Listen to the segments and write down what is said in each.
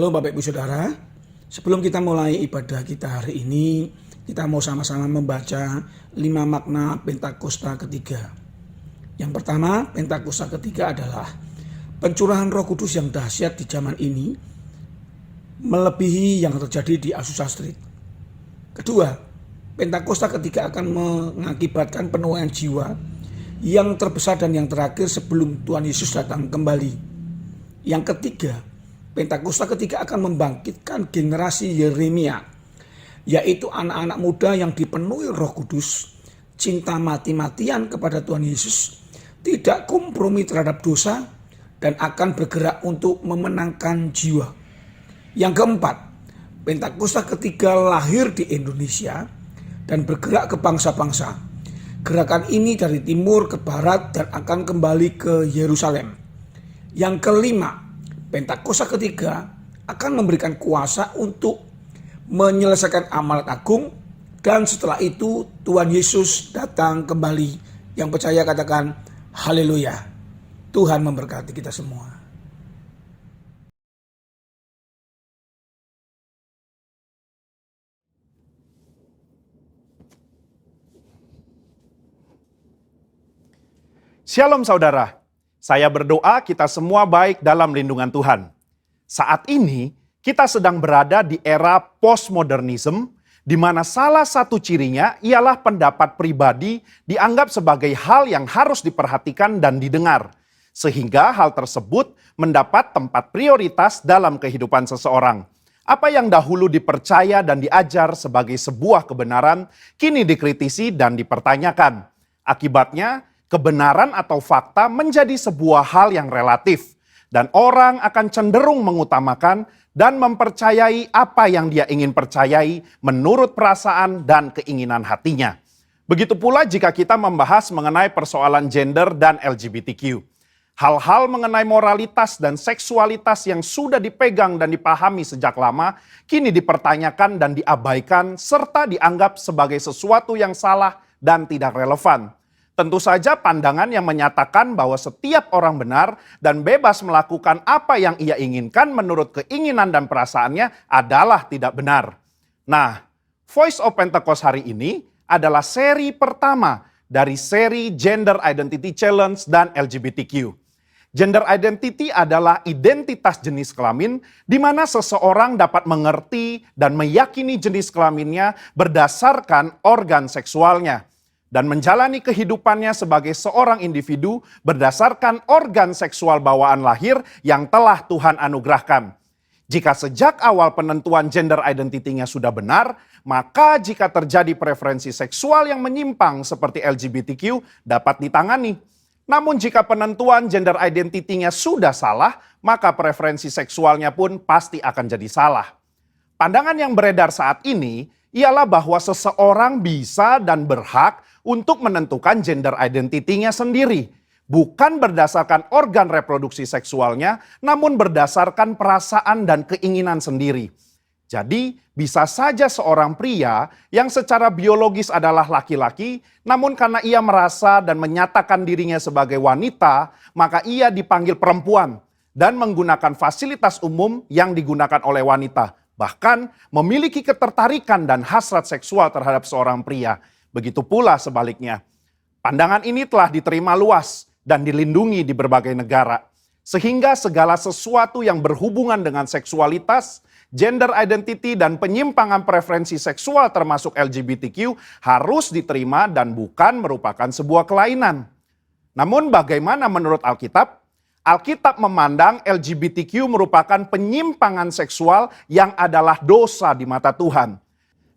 Shalom Bapak Ibu Saudara. Sebelum kita mulai ibadah kita hari ini, kita mau sama-sama membaca 5 makna Pentakosta ketiga. Yang pertama, Pentakosta ketiga adalah pencurahan Roh Kudus yang dahsyat di zaman ini, melebihi yang terjadi di Azusa Street. Kedua, Pentakosta ketiga akan mengakibatkan penuaian jiwa yang terbesar dan yang terakhir sebelum Tuhan Yesus datang kembali. Yang ketiga, Pentakosta ketiga akan membangkitkan generasi Yeremia, yaitu anak-anak muda yang dipenuhi Roh Kudus, cinta mati-matian kepada Tuhan Yesus, tidak kompromi terhadap dosa, dan akan bergerak untuk memenangkan jiwa. Yang keempat, Pentakosta ketiga lahir di Indonesia dan bergerak ke bangsa-bangsa. Gerakan ini dari timur ke barat dan akan kembali ke Yerusalem. Yang kelima, Pentakosta ketiga akan memberikan kuasa untuk menyelesaikan amanat agung, dan setelah itu Tuhan Yesus datang kembali. Yang percaya katakan haleluya. Tuhan memberkati kita semua. Shalom saudara, saya berdoa kita semua baik dalam lindungan Tuhan. Saat ini kita sedang berada di era postmodernism, di mana salah satu cirinya ialah pendapat pribadi dianggap sebagai hal yang harus diperhatikan dan didengar. Sehingga hal tersebut mendapat tempat prioritas dalam kehidupan seseorang. Apa yang dahulu dipercaya dan diajar sebagai sebuah kebenaran, kini dikritisi dan dipertanyakan. Akibatnya, kebenaran atau fakta menjadi sebuah hal yang relatif, dan orang akan cenderung mengutamakan dan mempercayai apa yang dia ingin percayai menurut perasaan dan keinginan hatinya. Begitu pula jika kita membahas mengenai persoalan gender dan LGBTQ. Hal-hal mengenai moralitas dan seksualitas yang sudah dipegang dan dipahami sejak lama, kini dipertanyakan dan diabaikan serta dianggap sebagai sesuatu yang salah dan tidak relevan. Tentu saja pandangan yang menyatakan bahwa setiap orang benar dan bebas melakukan apa yang ia inginkan menurut keinginan dan perasaannya adalah tidak benar. Nah, Voice of Pentecost hari ini adalah seri pertama dari seri Gender Identity Challenge dan LGBTQ. Gender identity adalah identitas jenis kelamin di mana seseorang dapat mengerti dan meyakini jenis kelaminnya berdasarkan organ seksualnya, dan menjalani kehidupannya sebagai seorang individu berdasarkan organ seksual bawaan lahir yang telah Tuhan anugerahkan. Jika sejak awal penentuan gender identity-nya sudah benar, maka jika terjadi preferensi seksual yang menyimpang seperti LGBTQ dapat ditangani. Namun jika penentuan gender identity-nya sudah salah, maka preferensi seksualnya pun pasti akan jadi salah. Pandangan yang beredar saat ini ialah bahwa seseorang bisa dan berhak untuk menentukan gender identity-nya sendiri. Bukan berdasarkan organ reproduksi seksualnya, namun berdasarkan perasaan dan keinginan sendiri. Jadi, bisa saja seorang pria yang secara biologis adalah laki-laki, namun karena ia merasa dan menyatakan dirinya sebagai wanita, maka ia dipanggil perempuan dan menggunakan fasilitas umum yang digunakan oleh wanita. Bahkan memiliki ketertarikan dan hasrat seksual terhadap seorang pria. Begitu pula sebaliknya. Pandangan ini telah diterima luas dan dilindungi di berbagai negara. Sehingga segala sesuatu yang berhubungan dengan seksualitas, gender identity, dan penyimpangan preferensi seksual termasuk LGBTQ harus diterima dan bukan merupakan sebuah kelainan. Namun bagaimana menurut Alkitab? Alkitab memandang LGBTQ merupakan penyimpangan seksual yang adalah dosa di mata Tuhan.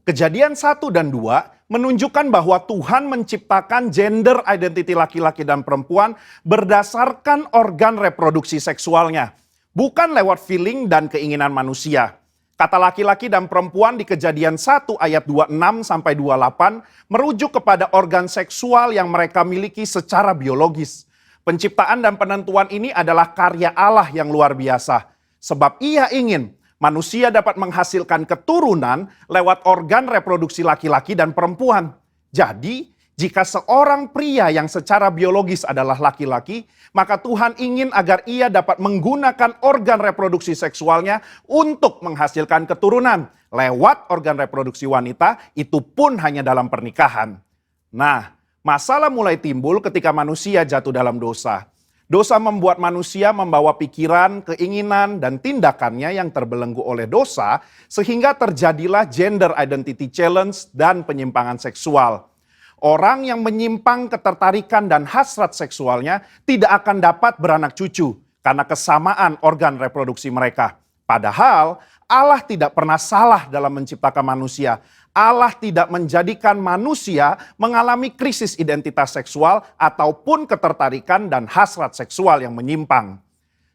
Kejadian 1 dan 2 menunjukkan bahwa Tuhan menciptakan gender identity laki-laki dan perempuan berdasarkan organ reproduksi seksualnya, bukan lewat feeling dan keinginan manusia. Kata laki-laki dan perempuan di Kejadian 1 ayat 26 sampai 28 merujuk kepada organ seksual yang mereka miliki secara biologis. Penciptaan dan penentuan ini adalah karya Allah yang luar biasa, sebab Ia ingin manusia dapat menghasilkan keturunan lewat organ reproduksi laki-laki dan perempuan. Jadi, Jika seorang pria yang secara biologis adalah laki-laki, maka Tuhan ingin agar ia dapat menggunakan organ reproduksi seksualnya untuk menghasilkan keturunan. Lewat organ reproduksi wanita, itu pun hanya dalam pernikahan. Nah, masalah mulai timbul ketika manusia jatuh dalam dosa. Dosa membuat manusia membawa pikiran, keinginan, dan tindakannya yang terbelenggu oleh dosa, sehingga terjadilah gender identity challenge dan penyimpangan seksual. Orang yang menyimpang ketertarikan dan hasrat seksualnya tidak akan dapat beranak cucu karena kesamaan organ reproduksi mereka. Padahal Allah tidak pernah salah dalam menciptakan manusia. Allah tidak menjadikan manusia mengalami krisis identitas seksual ataupun ketertarikan dan hasrat seksual yang menyimpang.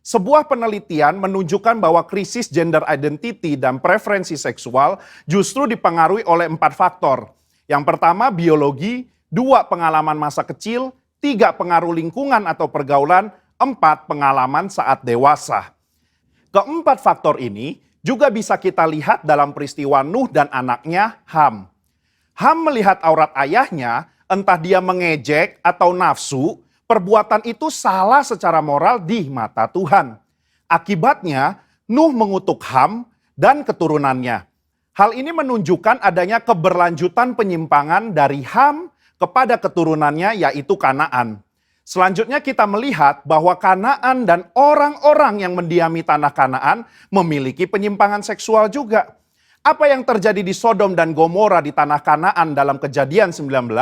Sebuah penelitian menunjukkan bahwa krisis gender identity dan preferensi seksual justru dipengaruhi oleh 4 faktor. Yang pertama biologi, 2 pengalaman masa kecil, 3 pengaruh lingkungan atau pergaulan, 4 pengalaman saat dewasa. Keempat faktor ini juga bisa kita lihat dalam peristiwa Nuh dan anaknya Ham. Ham melihat aurat ayahnya, entah dia mengejek atau nafsu, perbuatan itu salah secara moral di mata Tuhan. Akibatnya Nuh mengutuk Ham dan keturunannya. Hal ini menunjukkan adanya keberlanjutan penyimpangan dari Ham kepada keturunannya yaitu Kanaan. Selanjutnya kita melihat bahwa Kanaan dan orang-orang yang mendiami tanah Kanaan memiliki penyimpangan seksual juga. Apa yang terjadi di Sodom dan Gomora di tanah Kanaan dalam Kejadian 19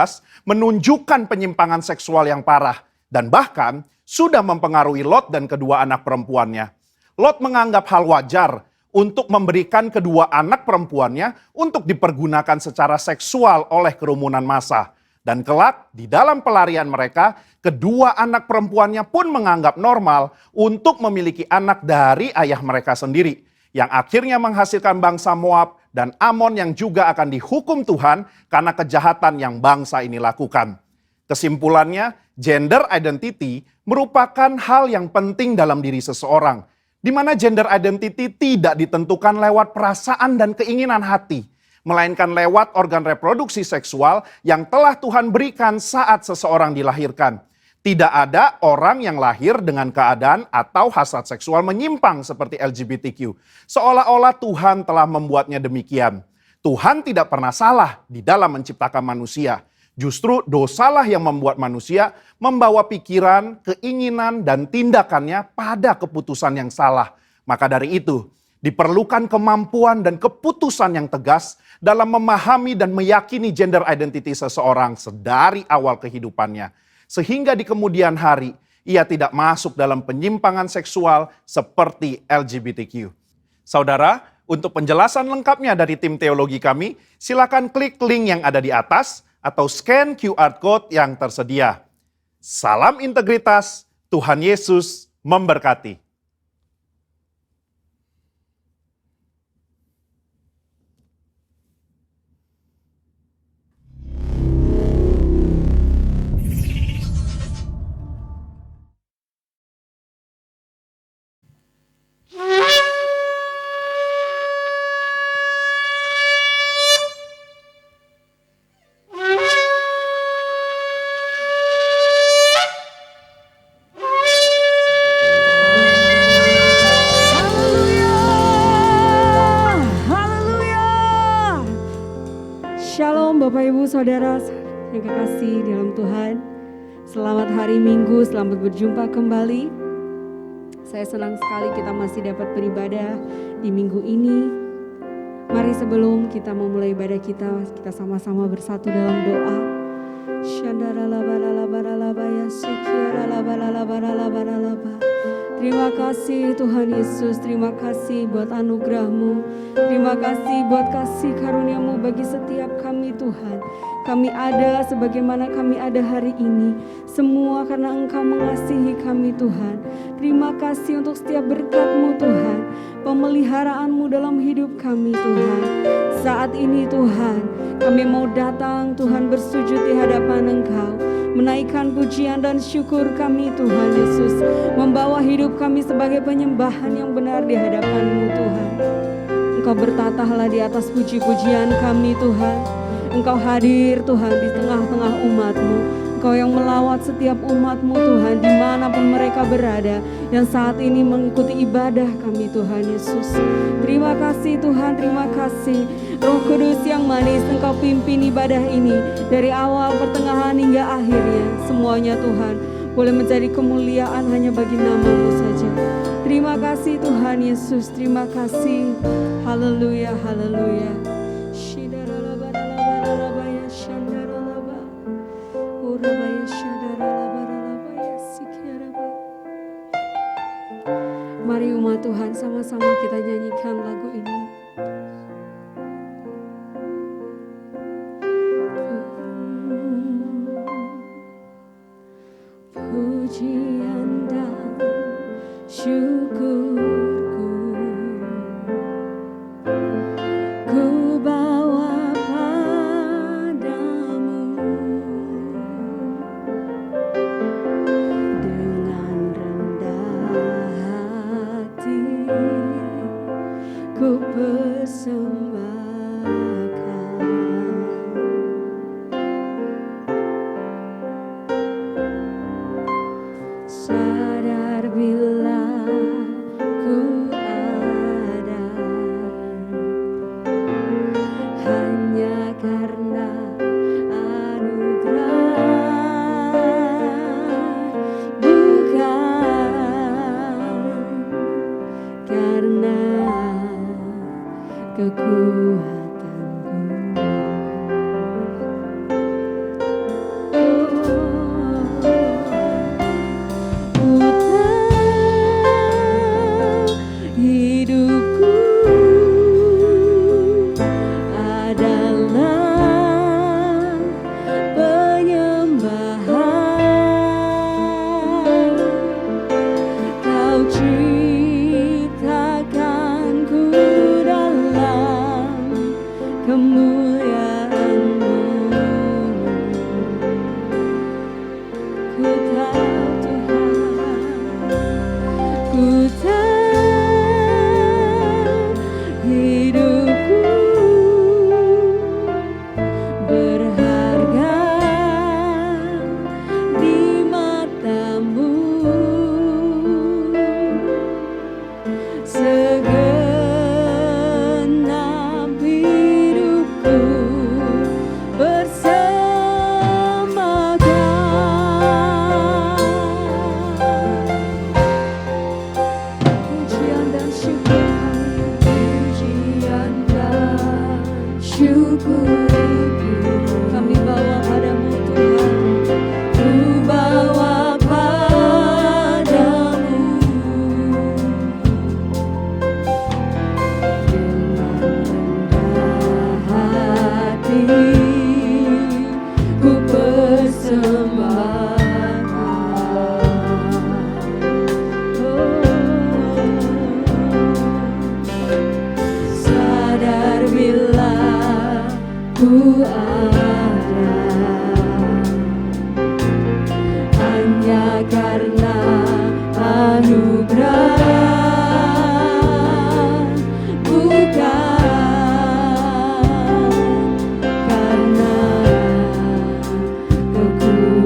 menunjukkan penyimpangan seksual yang parah dan bahkan sudah mempengaruhi Lot dan kedua anak perempuannya. Lot menganggap hal wajar untuk memberikan kedua anak perempuannya untuk dipergunakan secara seksual oleh kerumunan massa. Dan kelak di dalam pelarian mereka, kedua anak perempuannya pun menganggap normal untuk memiliki anak dari ayah mereka sendiri. Yang akhirnya menghasilkan bangsa Moab dan Amon yang juga akan dihukum Tuhan karena kejahatan yang bangsa ini lakukan. Kesimpulannya, gender identity merupakan hal yang penting dalam diri seseorang. Di mana gender identity tidak ditentukan lewat perasaan dan keinginan hati, melainkan lewat organ reproduksi seksual yang telah Tuhan berikan saat seseorang dilahirkan. Tidak ada orang yang lahir dengan keadaan atau hasrat seksual menyimpang seperti LGBTQ. Seolah-olah Tuhan telah membuatnya demikian. Tuhan tidak pernah salah di dalam menciptakan manusia. Justru dosalah yang membuat manusia membawa pikiran, keinginan, dan tindakannya pada keputusan yang salah. Maka dari itu, diperlukan kemampuan dan keputusan yang tegas dalam memahami dan meyakini gender identity seseorang sedari awal kehidupannya. Sehingga di kemudian hari, ia tidak masuk dalam penyimpangan seksual seperti LGBTQ. Saudara, untuk penjelasan lengkapnya dari tim teologi kami, silakan klik link yang ada di atas atau scan QR Code yang tersedia. Salam integritas, Tuhan Yesus memberkati. Shalom Bapak Ibu Saudara yang kekasih dalam Tuhan. Selamat hari Minggu, selamat berjumpa kembali. Saya senang sekali kita masih dapat beribadah di minggu ini. Mari sebelum kita memulai ibadah kita sama-sama bersatu dalam doa. Terima kasih Tuhan Yesus, terima kasih buat anugerah-Mu. Terima kasih buat kasih karunia-Mu bagi setiap kami Tuhan. Kami ada sebagaimana kami ada hari ini. Semua karena Engkau mengasihi kami Tuhan. Terima kasih untuk setiap berkat-Mu Tuhan. Pemeliharaan-Mu dalam hidup kami Tuhan. Saat ini Tuhan, kami mau datang Tuhan bersujud di hadapan Engkau. Menaikkan pujian dan syukur kami Tuhan Yesus. Membawa hidup kami sebagai penyembahan yang benar di hadapan-Mu Tuhan. Engkau bertatahlah di atas puji-pujian kami Tuhan. Engkau hadir Tuhan di tengah-tengah umat-Mu. Engkau yang melawat setiap umat-Mu Tuhan dimanapun mereka berada, yang saat ini mengikuti ibadah kami Tuhan Yesus. Terima kasih Tuhan, terima kasih Roh Kudus yang manis, Engkau pimpin ibadah ini dari awal, pertengahan hingga akhirnya. Semuanya Tuhan boleh menjadi kemuliaan hanya bagi nama-Mu saja. Terima kasih Tuhan Yesus, terima kasih. Haleluya, haleluya. Mari umat Tuhan sama-sama kita nyanyikan lagu ini. Pujian dan syukurku ku bawa padamu dengan rendah hati, ku persembahkan sadar bila ku ada hanya karena anugerah, bukan karena kekuatanku. Ku tahu hidupku adalah penyembahan. Kau ciptakanku dalam kemuliaan-Mu. Ku tahu Tuhan, ku tahu hidupku berharga di mata-Mu. Segenap hidupku persembahkan. Pujian dan syukur kami bawa padamu Tuhan. Ku bawa padamu dengan rendah hati, ku persembahkan. Sadar bila ku ada hanya karena anugerah, bukan karena kekuatanku.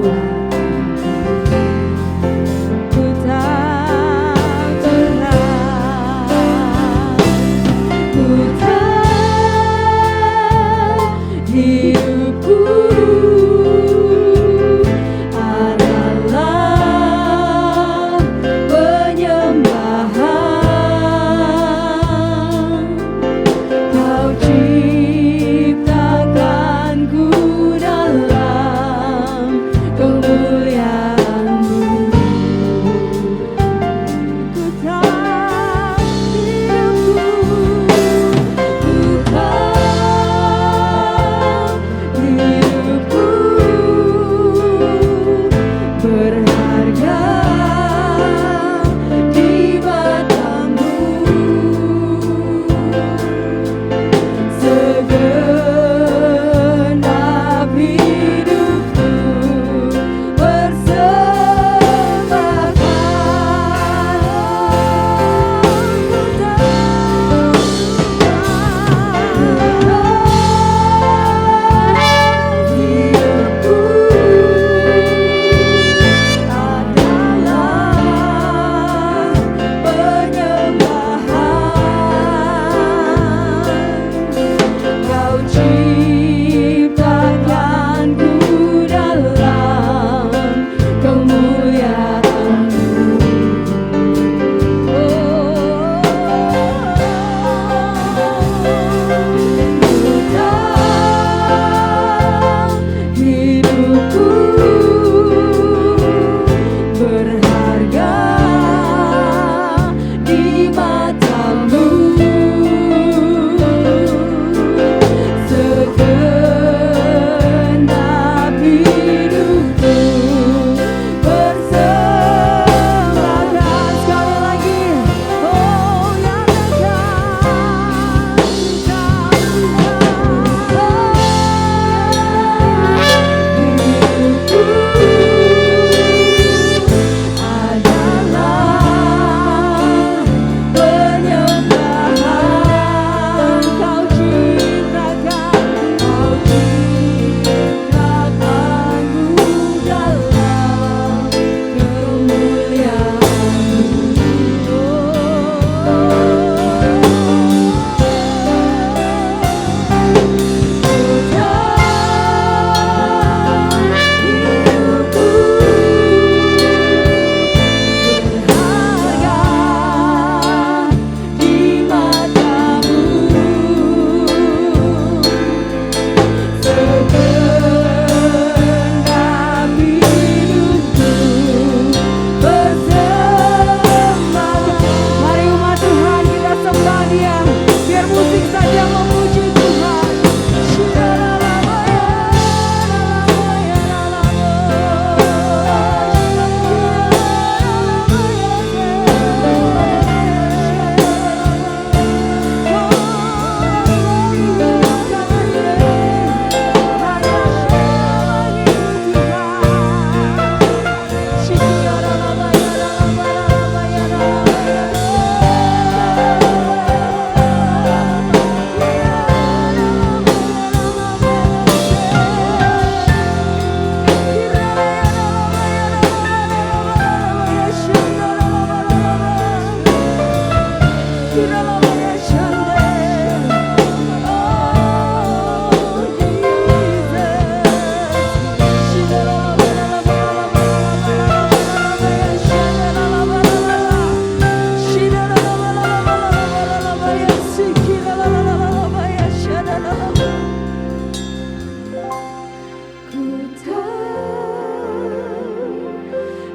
Ku tahu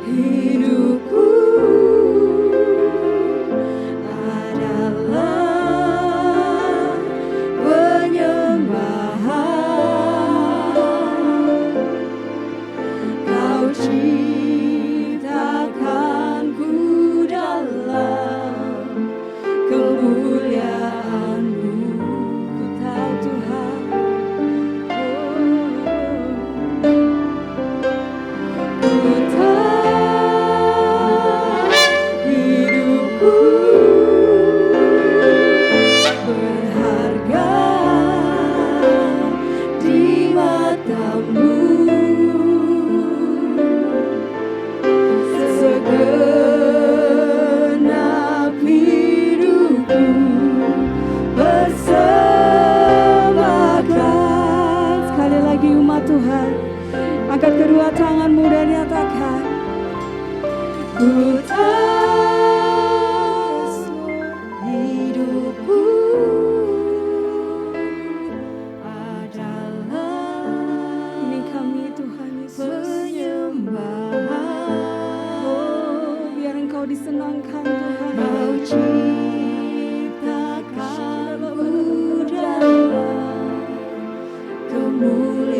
hidupku adalah penyembahan. Kau ciptakanku dalam kemuliaan-Mu. Ku tahu Tuhan, ku tahu hidupku berharga di mata-Mu. Segenap hidupku persembahkan. Sekali lagi umat Tuhan, angkat kedua tanganmu dan nyatakan, ku tahu hidupku adalah ini kami Tuhan Yesus penyembahan. Oh, biar Engkau disenangkan Tuhan. Kau ciptakanku dalam kemuliaan-Mu.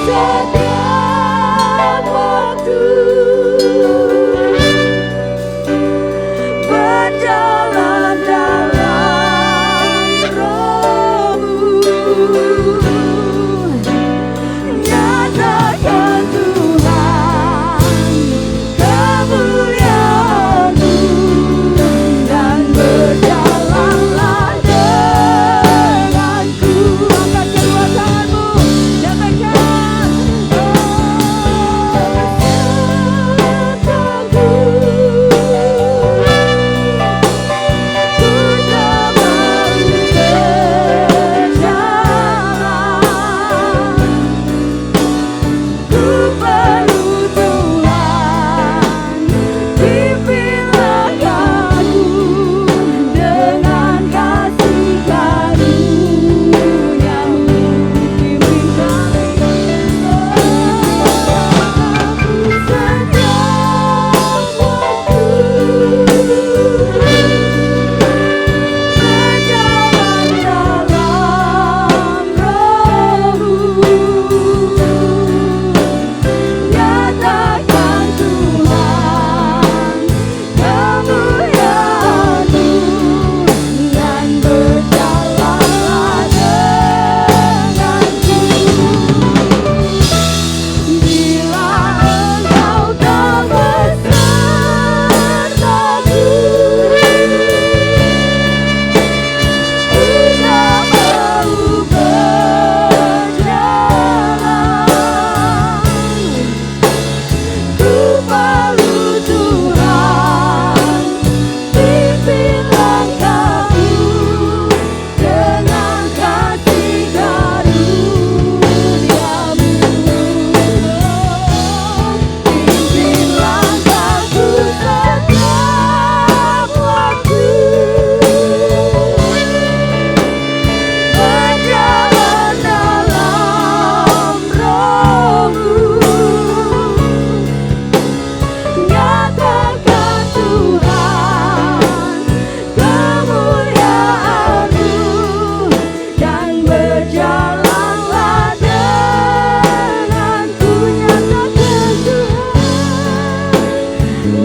setiap waktu. Berjalan dalam Roh-Mu, nyatakan Tuhan kemuliaan-Mu, dan berjalanlah denganku. Angkat kedua tanganmu, nyatakan sertaku. Ku tak mau berjalan, ku perlu Tuhan, pimpinlah aku dengan kasih karunia-Mu, pimpin kami setiap waktu. Berjalan dalam Roh-Mu, nyatakan Tuhan kemuliaan-Mu, dan berjalanlah denganku. Bila Engkau tak besertaku, ku tak mau berjalan. Ku perlu Tuhan, pimpin langkahku dengan kasih karunia-Mu. Pimpin langkahku setiap waktu. Berjalan dalam Roh-Mu, nyatakan Tuhan kemuliaan-Mu, dan berjalanlah denganku.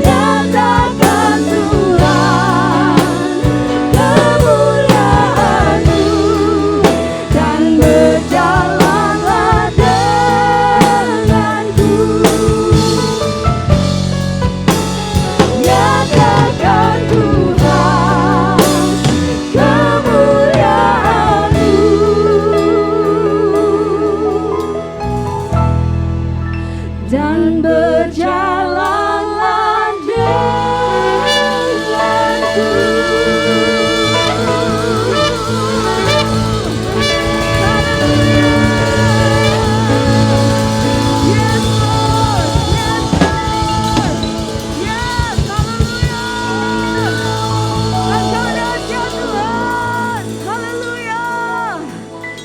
Nyatakan Tuhan, nyatakan Tuhan kemuliaan-Mu, dan berjalanlah denganku. Nyatakan Tuhan kemuliaan-Mu, dan berjalanlah denganku. Yes, Lord. Yes, Lord. Yes, haleluya. Engkau dahsyat Tuhan. Haleluya.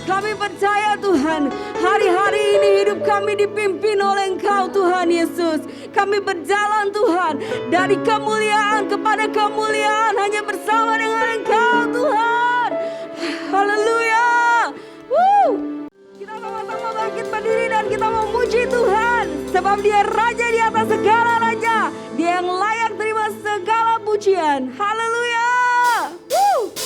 Kami percaya Tuhan, hari-hari ini hidup kami dipimpin oleh Engkau Tuhan Yesus. Kami berjalan Tuhan, dari kemuliaan kepada kemuliaan, hanya bersama dengan Engkau Tuhan. Haleluya. Woo. Kita sama-sama bangkit berdiri dan kita memuji Tuhan, sebab Dia Raja di atas segala raja, Dia yang layak terima segala pujian. Haleluya. Woo.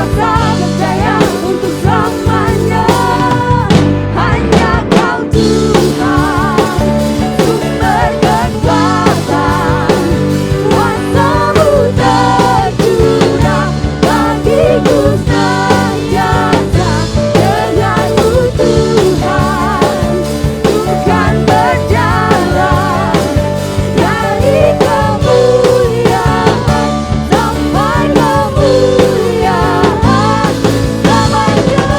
berkuasa berjaya untuk selamanya. Hanya Kau Tuhan, sumber kekuatan, kuasa-Mu tercurah bagiku senjata. Denganmu Tuhan, ku kan berjalan dari kemuliaan sampai kemuliaan selamanya.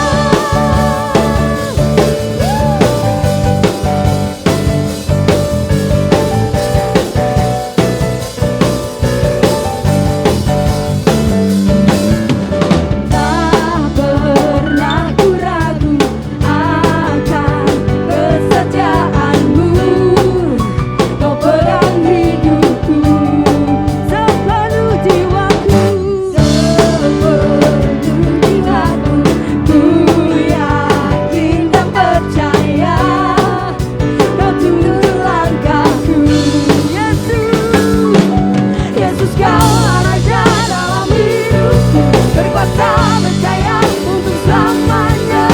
Tak pernah ku ragu akan kesetiaan-Mu. Kau pegang hidupku sepenuh jiwaku, sepenuh jiwaku. Ku yakin dan percaya Kau tuntun langkahku. Yesus, Kau ada dalam hidupku, berkuasa berjaya untuk selamanya.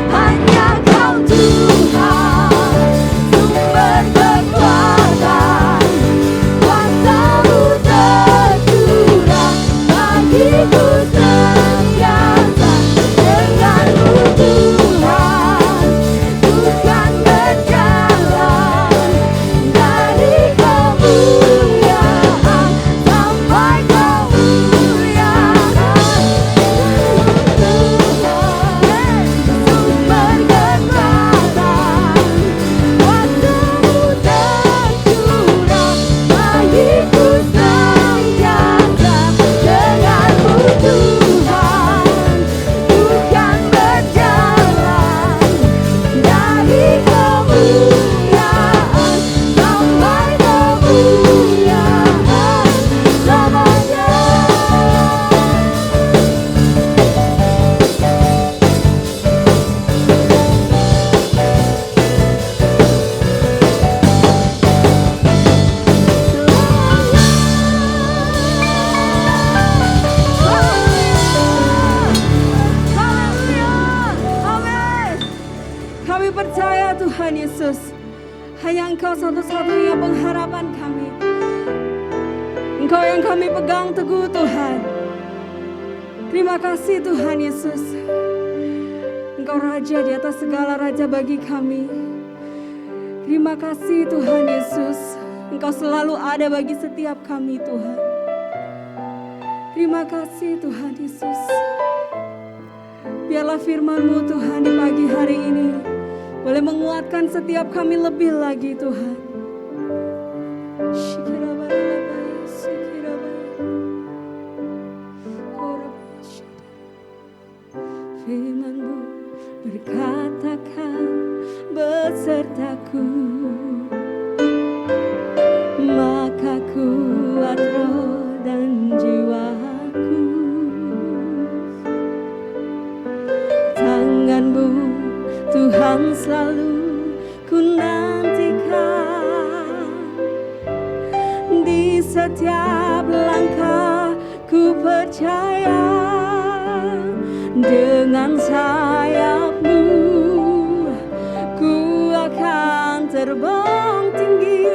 Hanya Kau Tuhan, sumber kekuatan, kuasa-Mu tercurah bagiku senjata. Denganmu Tuhan, ku kan berjalan dari kemuliaan sampai kemuliaan. Sumber kekuatan, kuasa-Mu tercurah bagiku senjata. Denganmu Tuhan, ku kan berjalan dari kemuliaan sampai kemuliaan selamanya. Amin. Kami percaya Tuhan Yesus, hanya Engkau satu-satunya pengharapan kami. Engkau yang kami pegang teguh Tuhan. Terima kasih Tuhan Yesus. Engkau Raja di atas segala raja bagi kami. Terima kasih Tuhan Yesus. Engkau selalu ada bagi setiap kami Tuhan. Terima kasih Tuhan Yesus. Biarlah firman-Mu Tuhan di pagi hari ini boleh menguatkan setiap kami lebih lagi Tuhan. Firman-Mu berkatakan besertaku, maka kuat roh dan jiwaku. Tangan-Mu Tuhan selalu ku nantikan, di setiap langkah ku percaya. Dengan sayap-Mu ku akan terbang tinggi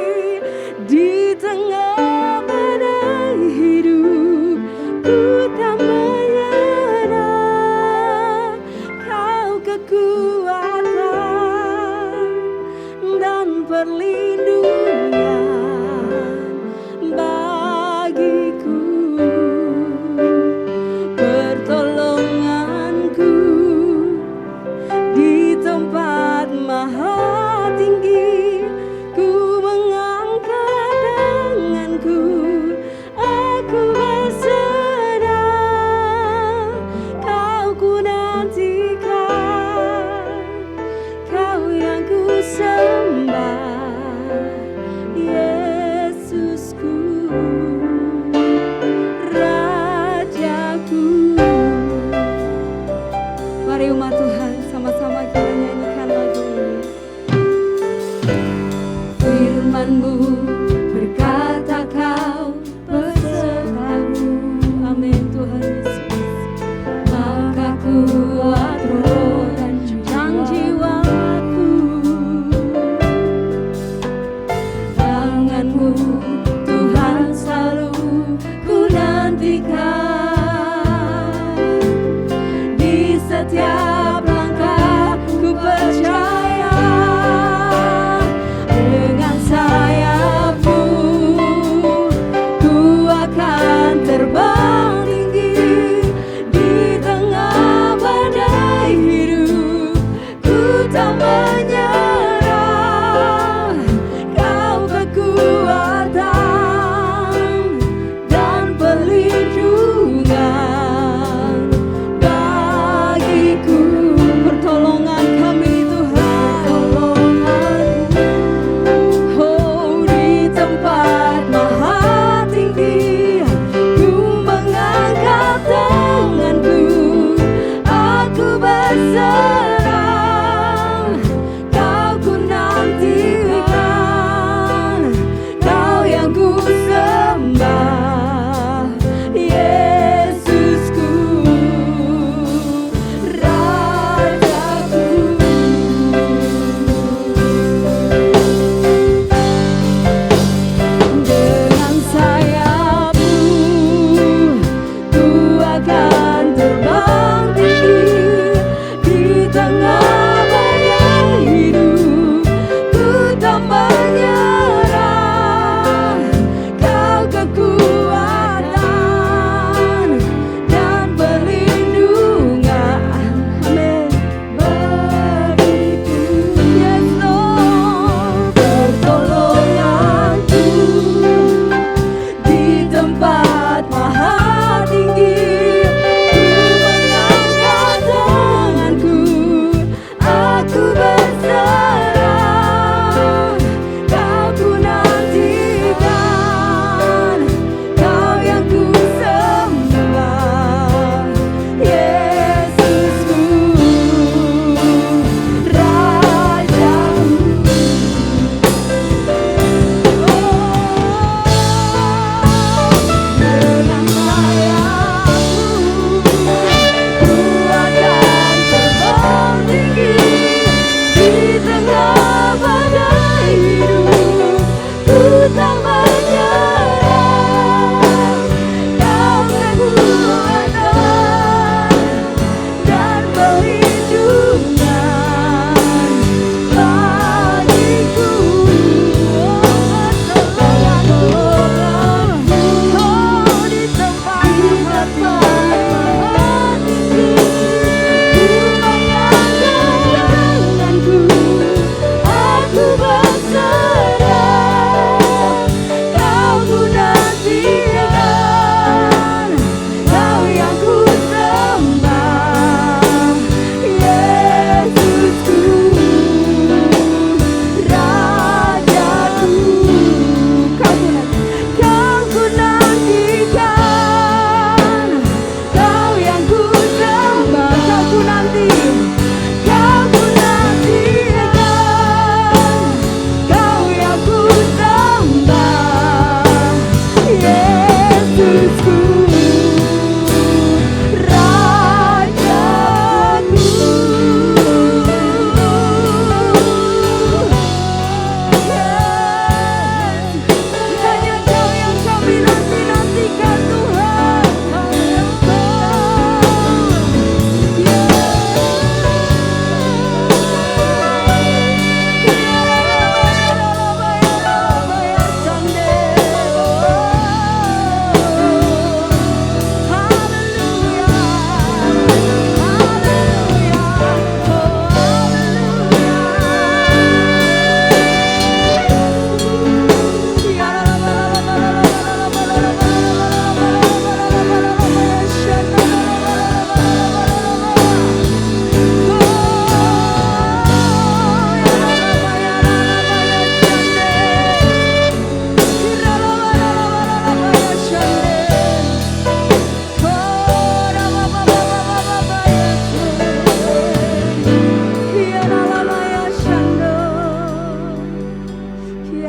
di tengah badai hidup. Ku tak menyerah, Kau kekuatan dan perlindungan bagiku. Pertolonganku di tempat maha tinggi, ku mengangkat tanganku, aku berserah. Kau ku nantikan, Kau yang ku sembah, Yesusku, Rajaku. Mari umat Tuhan sama-sama kita nyanyikan lagu ini. Firman-Mu berkata Kau besertaku. Amin Tuhan Yesus.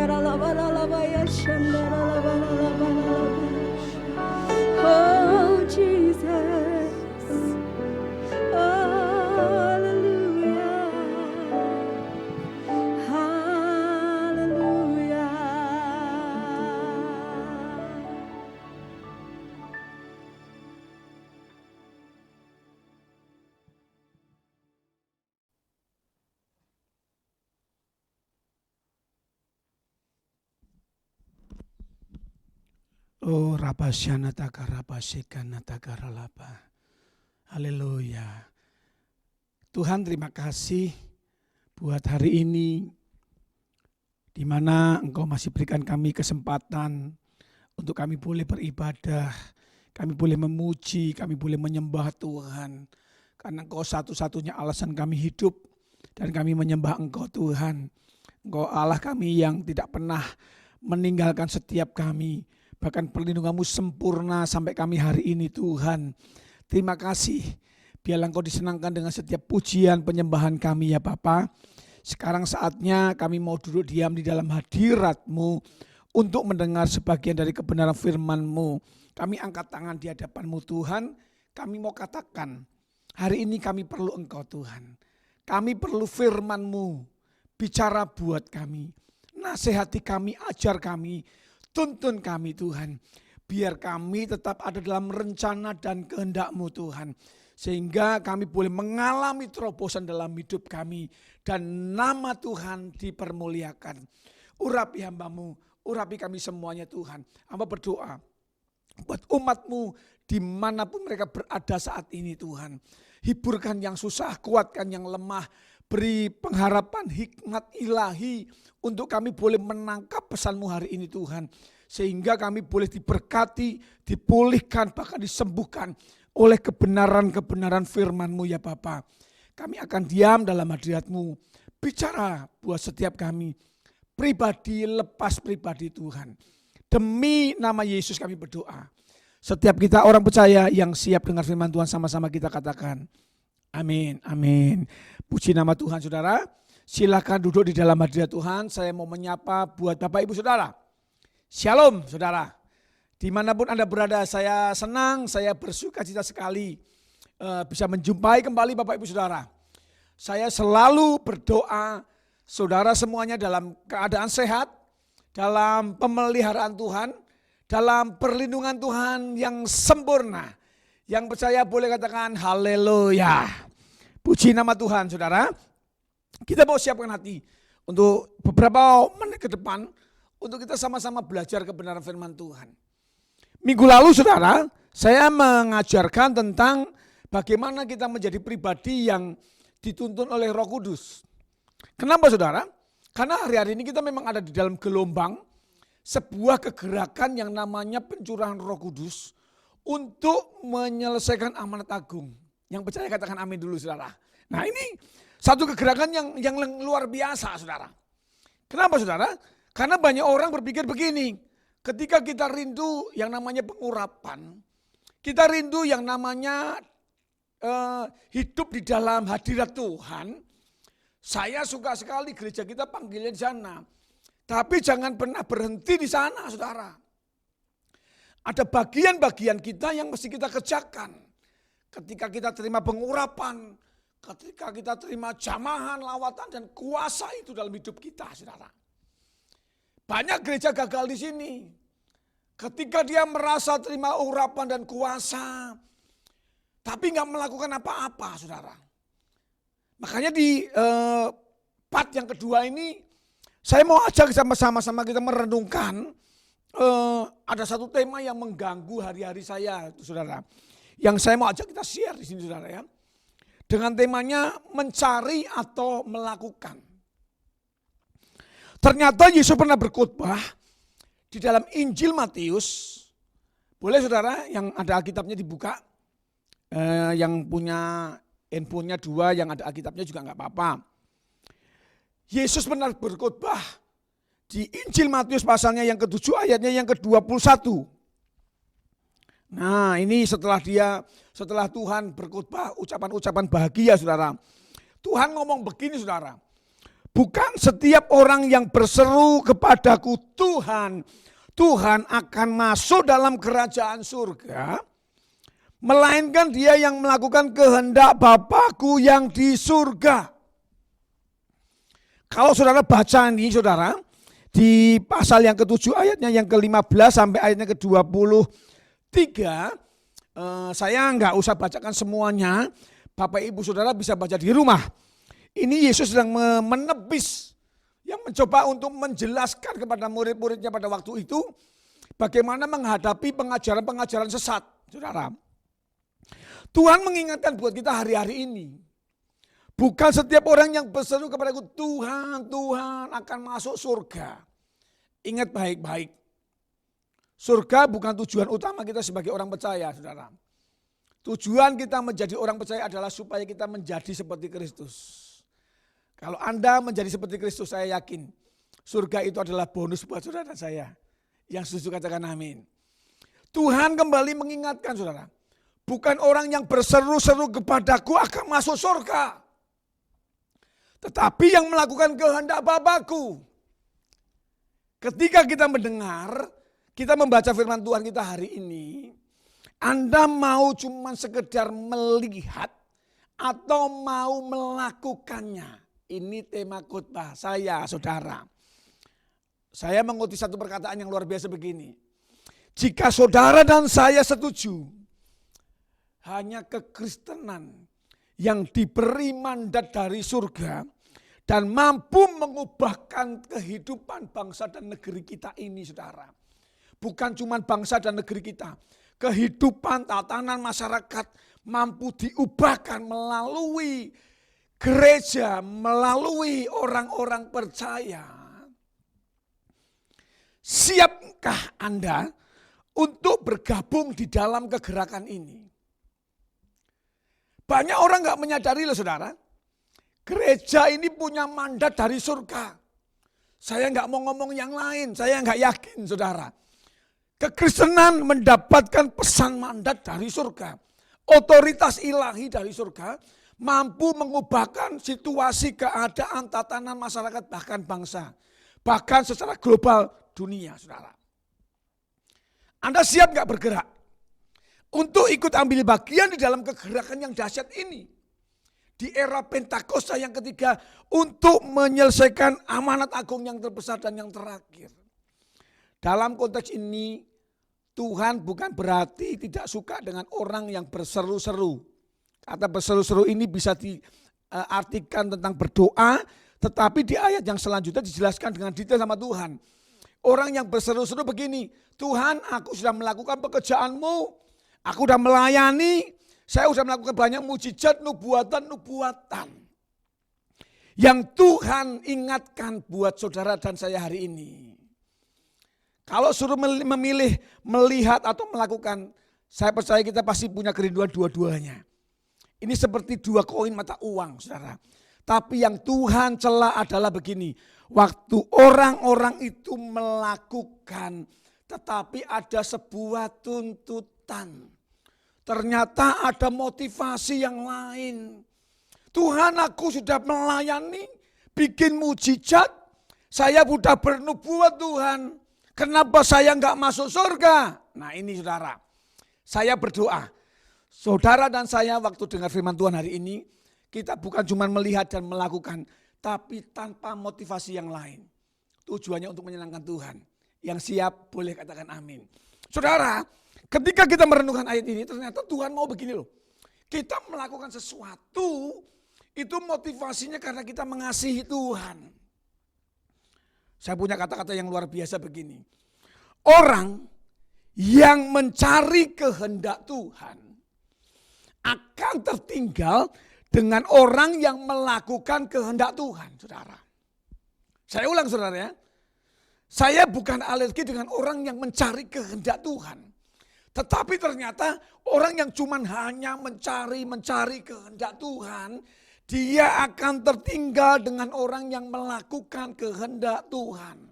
shandara la ba la la ba ya shandara la ba la la ba la la ba. Oh Jesus, hallelujah, hallelujah. Oh rabasyana takarabasykana takaralaba. Haleluya. Tuhan terima kasih buat hari ini di mana Engkau masih berikan kami kesempatan untuk kami boleh beribadah, kami boleh memuji, kami boleh menyembah Tuhan. Karena Engkau satu-satunya alasan kami hidup dan kami menyembah Engkau Tuhan. Engkau Allah kami yang tidak pernah meninggalkan setiap kami. Bahkan perlindungan-Mu sempurna sampai kami hari ini Tuhan. Terima kasih. Biarlah Engkau disenangkan dengan setiap pujian penyembahan kami ya Bapa. Sekarang saatnya kami mau duduk diam di dalam hadirat-Mu untuk mendengar sebagian dari kebenaran firman-Mu. Kami angkat tangan di hadapan-Mu Tuhan. Kami mau katakan, hari ini kami perlu Engkau Tuhan. Kami perlu firman-Mu. Bicara buat kami. Nasihati kami, ajar kami. Tuntun kami Tuhan, biar kami tetap ada dalam rencana dan kehendak-Mu Tuhan. Sehingga kami boleh mengalami terobosan dalam hidup kami. Dan nama Tuhan dipermuliakan. Urapi hamba-Mu, urapi kami semuanya Tuhan. Hamba berdoa buat umat-Mu dimanapun mereka berada saat ini Tuhan. Hiburkan yang susah, kuatkan yang lemah. Beri pengharapan hikmat ilahi untuk kami boleh menangkap pesan-Mu hari ini Tuhan. Sehingga kami boleh diberkati, dipulihkan, bahkan disembuhkan oleh kebenaran-kebenaran firman-Mu ya Bapa. Kami akan diam dalam hadirat-Mu. Bicara buat setiap kami. Pribadi lepas pribadi Tuhan. Demi nama Yesus kami berdoa. Setiap kita orang percaya yang siap dengar firman Tuhan sama-sama kita katakan. Amin, amin. Puji nama Tuhan saudara. Silakan duduk di dalam hadirat Tuhan. Saya mau menyapa buat Bapak Ibu Saudara. Shalom saudara. Dimanapun Anda berada, saya senang, saya bersuka cita sekali bisa menjumpai kembali Bapak Ibu Saudara. Saya selalu berdoa saudara semuanya dalam keadaan sehat, dalam pemeliharaan Tuhan, dalam perlindungan Tuhan yang sempurna. Yang percaya boleh katakan haleluya. Puji nama Tuhan saudara. Kita mau siapkan hati untuk beberapa menit ke depan untuk kita sama-sama belajar kebenaran firman Tuhan. Minggu lalu saudara, saya mengajarkan tentang bagaimana kita menjadi pribadi yang dituntun oleh Roh Kudus. Kenapa saudara? Karena hari-hari ini kita memang ada di dalam gelombang sebuah kegerakan yang namanya pencurahan Roh Kudus untuk menyelesaikan amanat agung. Yang percaya katakan amin dulu saudara. Nah ini satu kegerakan yang luar biasa saudara. Kenapa saudara? Karena banyak orang berpikir begini. Ketika kita rindu yang namanya pengurapan. Kita rindu yang namanya hidup di dalam hadirat Tuhan. Saya suka sekali gereja kita panggilnya di sana. Tapi jangan pernah berhenti di sana saudara. Ada bagian-bagian kita yang mesti kita kerjakan. Ketika kita terima pengurapan, ketika kita terima jamahan, lawatan dan kuasa itu dalam hidup kita, saudara. Banyak gereja gagal di sini. Ketika dia merasa terima urapan dan kuasa, tapi nggak melakukan apa-apa, saudara. Makanya di part yang kedua ini, saya mau ajak sama-sama kita merenungkan. Ada satu tema yang mengganggu hari-hari saya, saudara. Yang saya mau ajak kita share di sini, saudara ya. Dengan temanya mencari atau melakukan. Ternyata Yesus pernah berkhotbah di dalam Injil Matius. Boleh saudara yang ada Alkitabnya dibuka. Yang punya handphonenya 2, yang ada Alkitabnya juga nggak apa-apa. Yesus pernah berkhotbah di Injil Matius pasalnya yang ke-7 ayatnya yang ke-21. Nah ini setelah Tuhan berkhotbah ucapan-ucapan bahagia saudara. Tuhan ngomong begini saudara. bukan setiap orang yang berseru kepadaku Tuhan, Tuhan akan masuk dalam kerajaan surga, melainkan dia yang melakukan kehendak Bapakku yang di surga. Kalau saudara baca ini saudara, di pasal yang ke-7 ayatnya yang ke-15 sampai ayatnya ke-23, saya nggak usah bacakan semuanya, Bapak Ibu Saudara bisa baca di rumah. Ini Yesus sedang menepis, yang mencoba untuk menjelaskan kepada murid-muridnya pada waktu itu, bagaimana menghadapi pengajaran-pengajaran sesat, saudara. Tuhan mengingatkan buat kita hari-hari ini, bukan setiap orang yang berseru kepadaku Tuhan, Tuhan akan masuk surga. Ingat baik-baik, surga bukan tujuan utama kita sebagai orang percaya, saudara. Tujuan kita menjadi orang percaya adalah supaya kita menjadi seperti Kristus. Kalau Anda menjadi seperti Kristus, saya yakin surga itu adalah bonus buat saudara dan saya. Yang setuju katakan amin. Tuhan kembali mengingatkan saudara, bukan orang yang berseru-seru kepadaku akan masuk surga, tetapi yang melakukan kehendak Bapakku. Ketika kita mendengar, kita membaca firman Tuhan kita hari ini, Anda mau cuma sekedar melihat atau mau melakukannya? Ini tema khotbah saya, saudara. Saya mengutip satu perkataan yang luar biasa begini. Jika saudara dan saya setuju, hanya kekristenan yang diberi mandat dari surga dan mampu mengubahkan kehidupan bangsa dan negeri kita ini, saudara. Bukan cuma bangsa dan negeri kita, kehidupan tatanan masyarakat mampu diubahkan melalui gereja, melalui orang-orang percaya. Siapkah Anda untuk bergabung di dalam kegerakan ini? Banyak orang gak menyadari loh saudara, gereja ini punya mandat dari surga. Saya gak mau ngomong yang lain, saya gak yakin saudara. Kekristenan mendapatkan pesan mandat dari surga. Otoritas ilahi dari surga mampu mengubahkan situasi keadaan tatanan masyarakat bahkan bangsa. Bahkan secara global dunia saudara. Anda siap gak bergerak? Untuk ikut ambil bagian di dalam kegerakan yang dahsyat ini. Di era Pentakosta yang ketiga untuk menyelesaikan amanat agung yang terbesar dan yang terakhir. Dalam konteks ini Tuhan bukan berarti tidak suka dengan orang yang berseru-seru. Kata berseru-seru ini bisa diartikan tentang berdoa, tetapi di ayat yang selanjutnya dijelaskan dengan detail sama Tuhan. Orang yang berseru-seru begini, Tuhan aku sudah melakukan pekerjaan-Mu, aku sudah melayani, saya sudah melakukan banyak mujizat, nubuatan. Yang Tuhan ingatkan buat saudara dan saya hari ini. Kalau suruh memilih, melihat atau melakukan, saya percaya kita pasti punya kerinduan dua-duanya. Ini seperti dua koin mata uang, saudara. Tapi yang Tuhan cela adalah begini. Waktu orang-orang itu melakukan, tetapi ada sebuah tuntutan. Ternyata ada motivasi yang lain. Tuhan aku sudah melayani, bikin mujizat. Saya sudah bernubuat Tuhan. Kenapa saya enggak masuk surga? Nah ini saudara, saya berdoa. Saudara dan saya waktu dengar firman Tuhan hari ini, kita bukan cuma melihat dan melakukan, tapi tanpa motivasi yang lain. Tujuannya untuk menyenangkan Tuhan. Yang siap boleh katakan amin. Saudara, ketika kita merenungkan ayat ini, ternyata Tuhan mau begini loh. Kita melakukan sesuatu, itu motivasinya karena kita mengasihi Tuhan. Saya punya kata-kata yang luar biasa begini. Orang yang mencari kehendak Tuhan akan tertinggal dengan orang yang melakukan kehendak Tuhan, saudara. Saya ulang saudara ya. Saya bukan alergi dengan orang yang mencari kehendak Tuhan. Tetapi ternyata orang yang cuma hanya mencari kehendak Tuhan, dia akan tertinggal dengan orang yang melakukan kehendak Tuhan.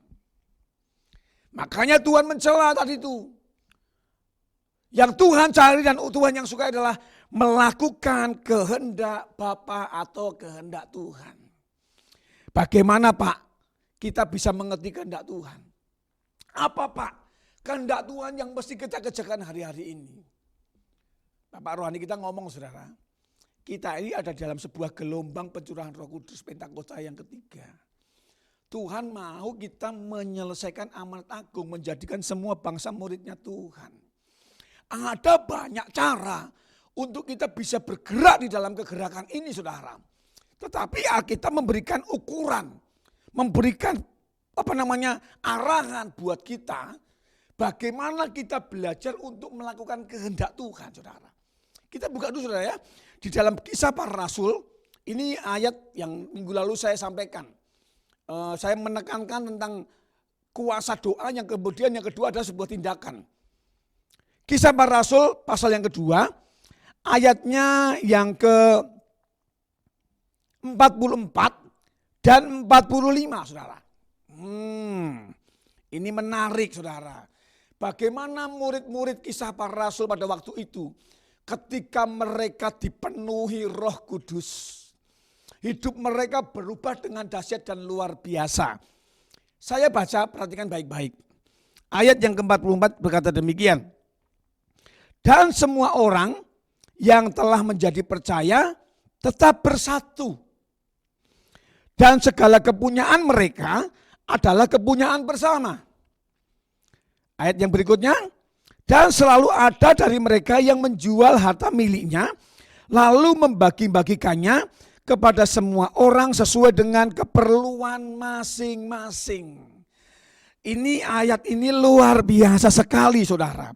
Makanya Tuhan mencela tadi itu. Yang Tuhan cari dan Tuhan yang suka adalah melakukan kehendak Bapa atau kehendak Tuhan. Bagaimana Pak kita bisa mengerti kehendak Tuhan? Apa Pak kehendak Tuhan yang mesti kita kerjakan hari-hari ini? Bapak rohani kita ngomong saudara, kita ini ada dalam sebuah gelombang pencurahan Roh Kudus Pentakosta yang ketiga. Tuhan mau kita menyelesaikan amanat agung, menjadikan semua bangsa muridnya Tuhan. Ada banyak cara untuk kita bisa bergerak di dalam kegerakan ini saudara. Tetapi Alkitab memberikan ukuran, memberikan arahan buat kita. Bagaimana kita belajar untuk melakukan kehendak Tuhan saudara. Kita buka dulu saudara ya. Di dalam Kisah Para Rasul, ini ayat yang minggu lalu saya sampaikan. Saya menekankan tentang kuasa doa, yang kemudian yang kedua adalah sebuah tindakan. Kisah Para Rasul pasal yang kedua, ayatnya yang ke 44 dan 45 saudara. Ini menarik saudara. Bagaimana murid-murid Kisah Para Rasul pada waktu itu ketika mereka dipenuhi Roh Kudus. Hidup mereka berubah dengan dahsyat dan luar biasa. Saya baca, perhatikan baik-baik. Ayat yang ke-44 berkata demikian. Dan semua orang yang telah menjadi percaya tetap bersatu. Dan segala kepunyaan mereka adalah kepunyaan bersama. Ayat yang berikutnya. Dan selalu ada dari mereka yang menjual harta miliknya, lalu membagi-bagikannya kepada semua orang sesuai dengan keperluan masing-masing. Ini ayat ini luar biasa sekali saudara.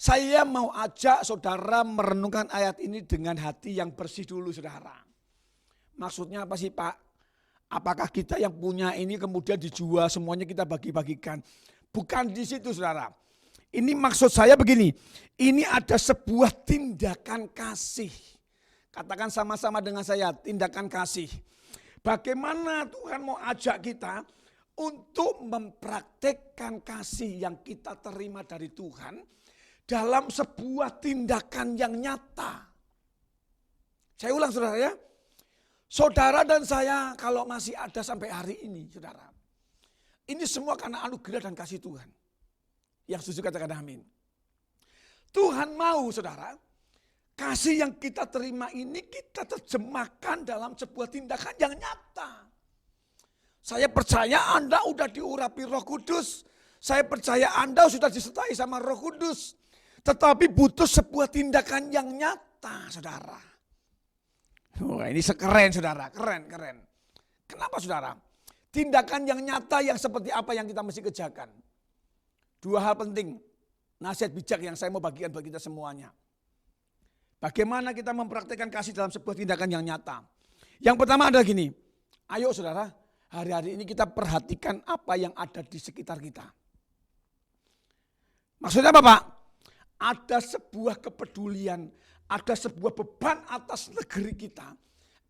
Saya mau ajak saudara merenungkan ayat ini dengan hati yang bersih dulu saudara. Maksudnya apa sih Pak? Apakah kita yang punya ini kemudian dijual semuanya kita bagi-bagikan? Bukan di situ saudara. Ini maksud saya begini, ini ada sebuah tindakan kasih. Katakan sama-sama dengan saya, tindakan kasih. Bagaimana Tuhan mau ajak kita untuk mempraktekkan kasih yang kita terima dari Tuhan dalam sebuah tindakan yang nyata. Saya ulang saudara ya. Saudara dan saya kalau masih ada sampai hari ini saudara. Ini semua karena anugerah dan kasih Tuhan. Yang setuju katakan amin. Tuhan mau saudara, kasih yang kita terima ini kita terjemahkan dalam sebuah tindakan yang nyata. Saya percaya Anda sudah diurapi Roh Kudus. Saya percaya Anda sudah disertai sama Roh Kudus. Tetapi butuh sebuah tindakan yang nyata saudara. Wah ini sekeren saudara, keren. Kenapa saudara? Tindakan yang nyata yang seperti apa yang kita mesti kerjakan? Dua hal penting, nasihat bijak yang saya mau bagikan bagi kita semuanya. Bagaimana kita mempraktikkan kasih dalam sebuah tindakan yang nyata. Yang pertama adalah gini, ayo saudara, hari-hari ini kita perhatikan apa yang ada di sekitar kita. Maksudnya apa Pak? Ada sebuah kepedulian, ada sebuah beban atas negeri kita,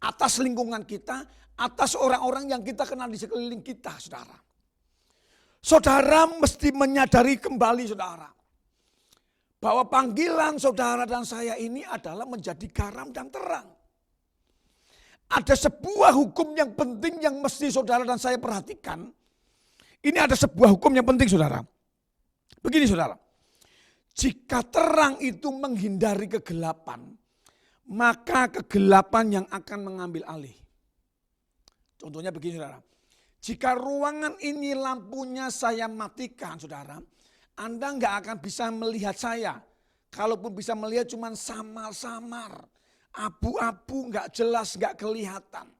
atas lingkungan kita, atas orang-orang yang kita kenal di sekeliling kita saudara. Saudara mesti menyadari kembali saudara. Bahwa panggilan saudara dan saya ini adalah menjadi garam dan terang. Ada sebuah hukum yang penting yang mesti saudara dan saya perhatikan. Ini ada sebuah hukum yang penting saudara. Begini saudara. Jika terang itu menghindari kegelapan, maka kegelapan yang akan mengambil alih. Contohnya begini saudara. Jika ruangan ini lampunya saya matikan saudara, Anda nggak akan bisa melihat saya. Kalaupun bisa melihat cuma samar-samar, abu-abu nggak jelas, nggak kelihatan.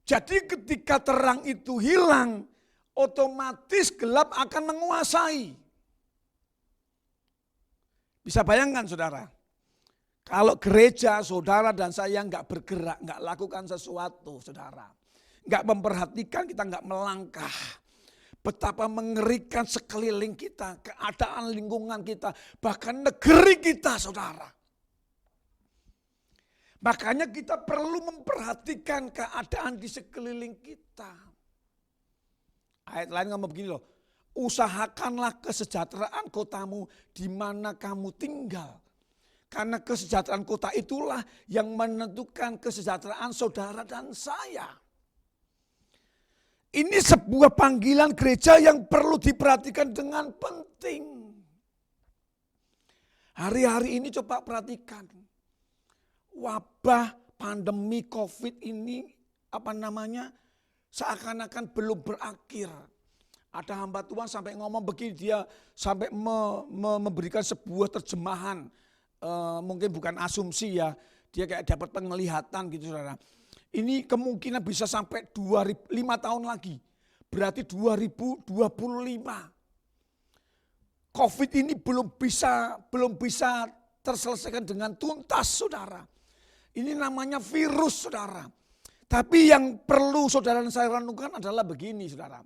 Jadi ketika terang itu hilang, otomatis gelap akan menguasai. Bisa bayangkan saudara, kalau gereja saudara dan saya nggak bergerak, nggak lakukan sesuatu saudara. Nggak memperhatikan, kita nggak melangkah. Betapa mengerikan sekeliling kita, keadaan lingkungan kita, bahkan negeri kita saudara. Makanya kita perlu memperhatikan keadaan di sekeliling kita. Ayat lain ngomong begini loh, usahakanlah kesejahteraan kotamu di mana kamu tinggal. Karena kesejahteraan kota itulah yang menentukan kesejahteraan saudara dan saya. Ini sebuah panggilan gereja yang perlu diperhatikan dengan penting. Hari-hari ini coba perhatikan. Wabah pandemi COVID ini seakan-akan belum berakhir. Ada hamba Tuhan sampai ngomong begini, dia sampai memberikan sebuah terjemahan. Mungkin bukan asumsi ya, dia kayak dapat penglihatan gitu saudara. Ini kemungkinan bisa sampai 5 tahun lagi. Berarti 2025. COVID ini belum bisa terselesaikan dengan tuntas saudara. Ini namanya virus saudara. Tapi yang perlu saudara dan saya renungkan adalah begini saudara.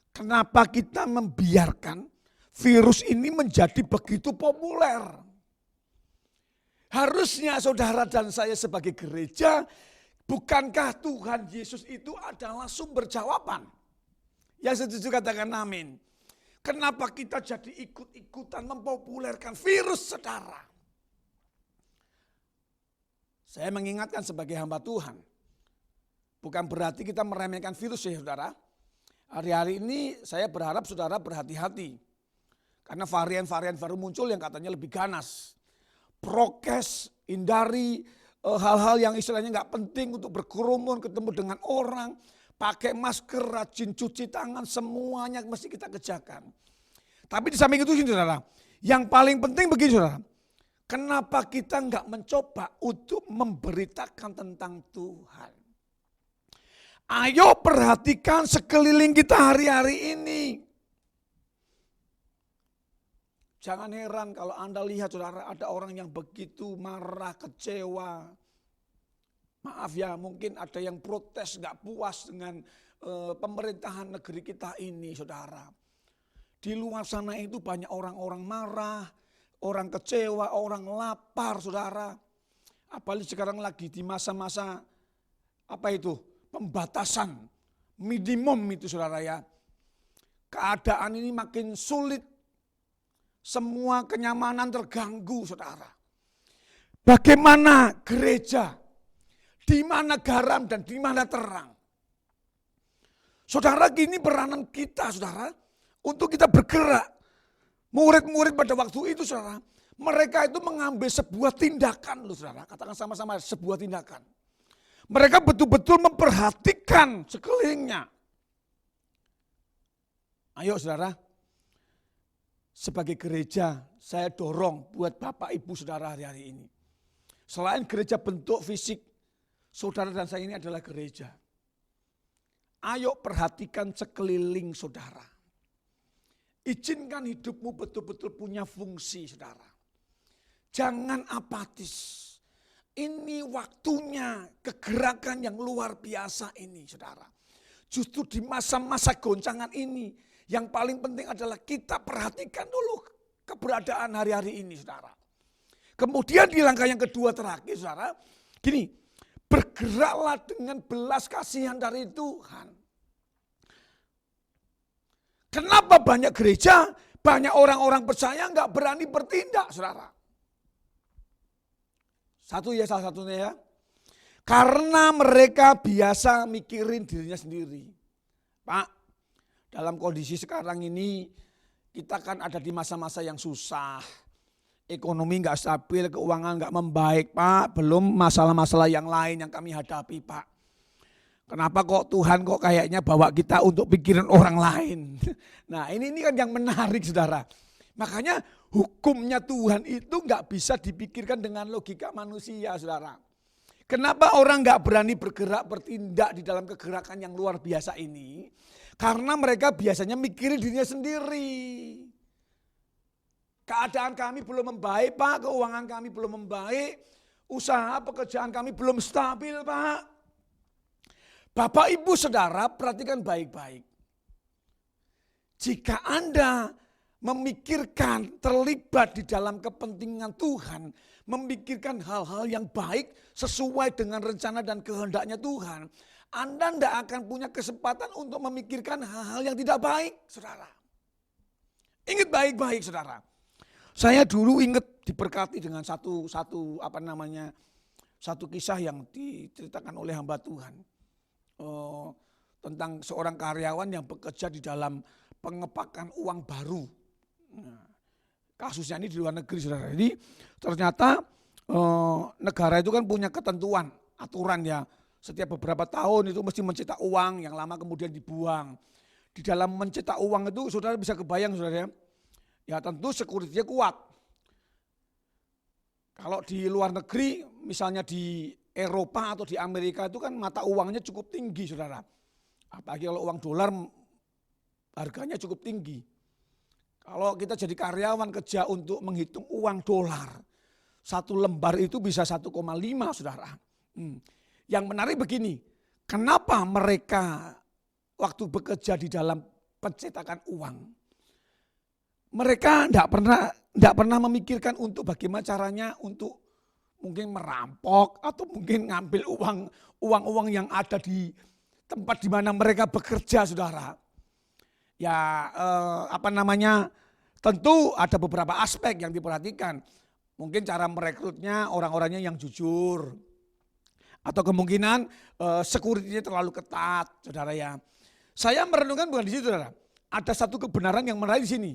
Kenapa kita membiarkan virus ini menjadi begitu populer? Harusnya saudara dan saya sebagai gereja, bukankah Tuhan Yesus itu adalah sumber jawaban? Yang setuju katakan amin. Kenapa kita jadi ikut-ikutan mempopulerkan virus saudara? Saya mengingatkan sebagai hamba Tuhan. Bukan berarti kita meremehkan virus ya saudara. Hari-hari ini saya berharap saudara berhati-hati. Karena varian-varian baru muncul yang katanya lebih ganas. Prokes, hindari hal-hal yang istilahnya nggak penting untuk berkerumun, ketemu dengan orang. Pakai masker, rajin cuci tangan, semuanya mesti kita kerjakan. Tapi di samping itu saudara, yang paling penting begini saudara. Kenapa kita nggak mencoba untuk memberitakan tentang Tuhan? Ayo perhatikan sekeliling kita hari-hari ini. Jangan heran kalau Anda lihat saudara ada orang yang begitu marah, kecewa. Maaf ya mungkin ada yang protes gak puas dengan pemerintahan negeri kita ini saudara. Di luar sana itu banyak orang-orang marah, orang kecewa, orang lapar saudara. Apalagi sekarang lagi di masa-masa pembatasan minimum itu saudara ya. Keadaan ini makin sulit. Semua kenyamanan terganggu saudara. Bagaimana gereja? Di mana garam dan di mana terang? Saudara gini peranan kita saudara. Untuk kita bergerak. Murid-murid pada waktu itu saudara. Mereka itu mengambil sebuah tindakan loh saudara. Katakan sama-sama sebuah tindakan. Mereka betul-betul memperhatikan sekelilingnya. Ayo saudara, sebagai gereja saya dorong buat Bapak Ibu saudara hari-hari ini. Selain gereja bentuk fisik, saudara dan saya ini adalah gereja. Ayo perhatikan sekeliling saudara. Izinkan hidupmu betul-betul punya fungsi saudara. Jangan apatis. Ini waktunya kegerakan yang luar biasa ini saudara. Justru di masa-masa goncangan ini yang paling penting adalah kita perhatikan dulu keberadaan hari-hari ini saudara. Kemudian di langkah yang kedua terakhir saudara, gini, bergeraklah dengan belas kasihan dari Tuhan. Kenapa banyak gereja, banyak orang-orang percaya nggak berani bertindak saudara? Salah satunya ya. Karena mereka biasa mikirin dirinya sendiri. Pak, dalam kondisi sekarang ini kita kan ada di masa-masa yang susah. Ekonomi nggak stabil, keuangan nggak membaik Pak. Belum masalah-masalah yang lain yang kami hadapi Pak. Kenapa kok Tuhan kok kayaknya bawa kita untuk pikiran orang lain. Nah ini kan yang menarik saudara. Makanya hukumnya Tuhan itu nggak bisa dipikirkan dengan logika manusia saudara. Kenapa orang nggak berani bergerak bertindak di dalam kegerakan yang luar biasa ini? Karena mereka biasanya mikirin dirinya sendiri. Keadaan kami belum membaik Pak, keuangan kami belum membaik, usaha pekerjaan kami belum stabil Pak. Bapak Ibu Saudara perhatikan baik-baik. Jika Anda memikirkan terlibat di dalam kepentingan Tuhan, memikirkan hal-hal yang baik sesuai dengan rencana dan kehendaknya Tuhan, Anda tidak akan punya kesempatan untuk memikirkan hal-hal yang tidak baik, saudara. Ingat baik-baik, saudara. Saya dulu ingat diberkati dengan satu kisah yang diceritakan oleh hamba Tuhan. tentang seorang karyawan yang bekerja di dalam pengepakan uang baru. Nah, kasusnya ini di luar negeri, saudara. Jadi ternyata negara itu kan punya ketentuan, aturan ya. Setiap beberapa tahun itu mesti mencetak uang yang lama kemudian dibuang. Di dalam mencetak uang itu saudara bisa kebayang, saudara ya tentu security-nya kuat. Kalau di luar negeri, misalnya di Eropa atau di Amerika itu kan mata uangnya cukup tinggi, saudara. Apalagi kalau uang dolar harganya cukup tinggi. Kalau kita jadi karyawan kerja untuk menghitung uang dolar, satu lembar itu bisa 1,5, saudara. Yang menarik begini, kenapa mereka waktu bekerja di dalam pencetakan uang, mereka tidak pernah memikirkan untuk bagaimana caranya untuk mungkin merampok atau mungkin ngambil uang yang ada di tempat di mana mereka bekerja, saudara. Ya tentu ada beberapa aspek yang diperhatikan. Mungkin cara merekrutnya orang-orangnya yang jujur. Atau kemungkinan security-nya terlalu ketat, saudara ya. Saya merenungkan bukan di situ, saudara. Ada satu kebenaran yang menarik di sini.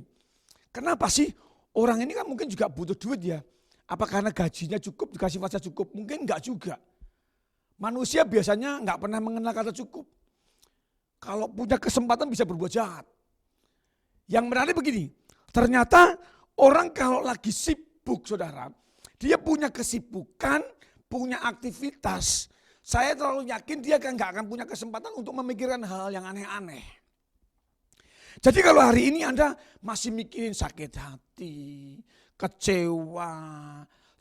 Kenapa sih orang ini kan mungkin juga butuh duit ya? Apa karena gajinya cukup, dikasih fasilitas cukup? Mungkin enggak juga. Manusia biasanya enggak pernah mengenal kata cukup. Kalau punya kesempatan bisa berbuat jahat. Yang menarik begini, ternyata orang kalau lagi sibuk, saudara, dia punya kesibukan, punya aktivitas. Saya terlalu yakin dia enggak akan punya kesempatan untuk memikirkan hal yang aneh-aneh. Jadi kalau hari ini Anda masih mikirin sakit hati, kecewa,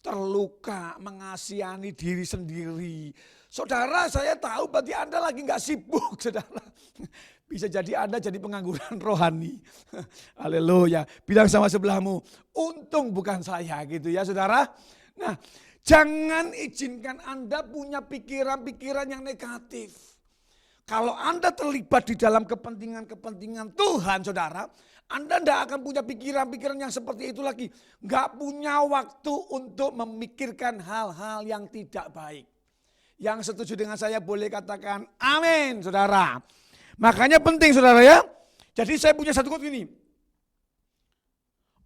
terluka, mengasihani diri sendiri. Saudara, saya tahu berarti Anda lagi nggak sibuk, saudara. Bisa jadi Anda jadi pengangguran rohani. Haleluya. Bilang sama sebelahmu, untung bukan saya gitu ya, saudara. Nah, jangan izinkan Anda punya pikiran-pikiran yang negatif. Kalau Anda terlibat di dalam kepentingan-kepentingan Tuhan, saudara, Anda tidak akan punya pikiran-pikiran yang seperti itu lagi. Nggak punya waktu untuk memikirkan hal-hal yang tidak baik. Yang setuju dengan saya boleh katakan amin, saudara. Makanya penting, saudara ya. Jadi saya punya satu quote ini.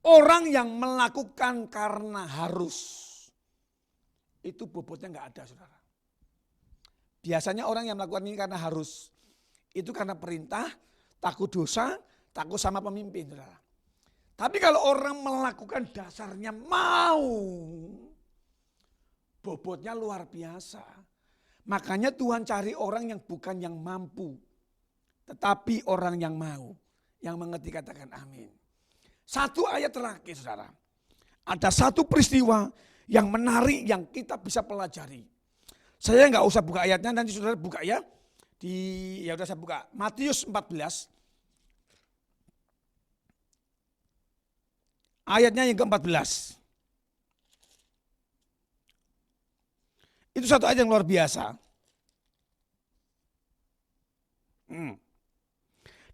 Orang yang melakukan karena harus, itu bobotnya nggak ada, saudara. Biasanya orang yang melakukan ini karena harus. Itu karena perintah, takut dosa, takut sama pemimpin, saudara. Tapi kalau orang melakukan dasarnya mau, bobotnya luar biasa. Makanya Tuhan cari orang yang bukan yang mampu, tetapi orang yang mau. Yang mengerti katakan amin. Satu ayat terakhir, saudara. Ada satu peristiwa yang menarik yang kita bisa pelajari. Saya nggak usah buka ayatnya, nanti saudara buka ya. Ya udah saya buka. Matius 14. Ayatnya yang ke-14. Itu satu ayat yang luar biasa.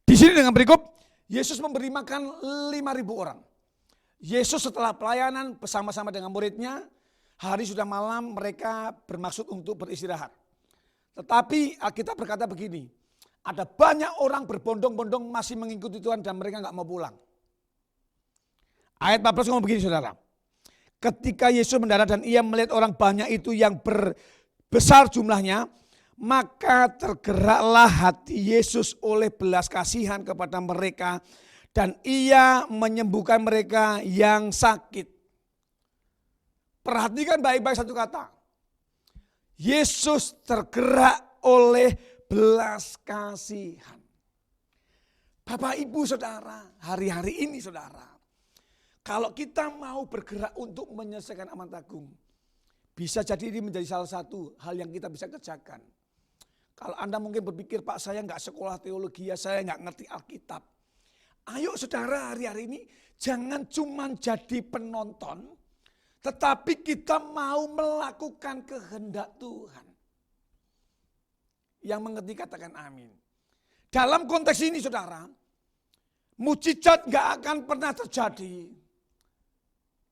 Di sini dengan berikut, Yesus memberi makan 5.000 orang. Yesus setelah pelayanan bersama-sama dengan muridnya, hari sudah malam, mereka bermaksud untuk beristirahat. Tetapi Alkitab berkata begini, ada banyak orang berbondong-bondong masih mengikuti Tuhan dan mereka nggak mau pulang. Ayat 14 ngomong begini, saudara. Ketika Yesus mendarat dan ia melihat orang banyak itu yang besar jumlahnya, maka tergeraklah hati Yesus oleh belas kasihan kepada mereka dan ia menyembuhkan mereka yang sakit. Perhatikan baik-baik satu kata. Yesus tergerak oleh belas kasihan. Bapak Ibu saudara, hari-hari ini saudara, kalau kita mau bergerak untuk menyelesaikan amanat agung, bisa jadi ini menjadi salah satu hal yang kita bisa kerjakan. Kalau Anda mungkin berpikir, Pak saya nggak sekolah teologi ya, saya nggak ngerti Alkitab. Ayo saudara, hari-hari ini jangan cuma jadi penonton, tetapi kita mau melakukan kehendak Tuhan. Yang mengerti katakan amin. Dalam konteks ini saudara, mujizat nggak akan pernah terjadi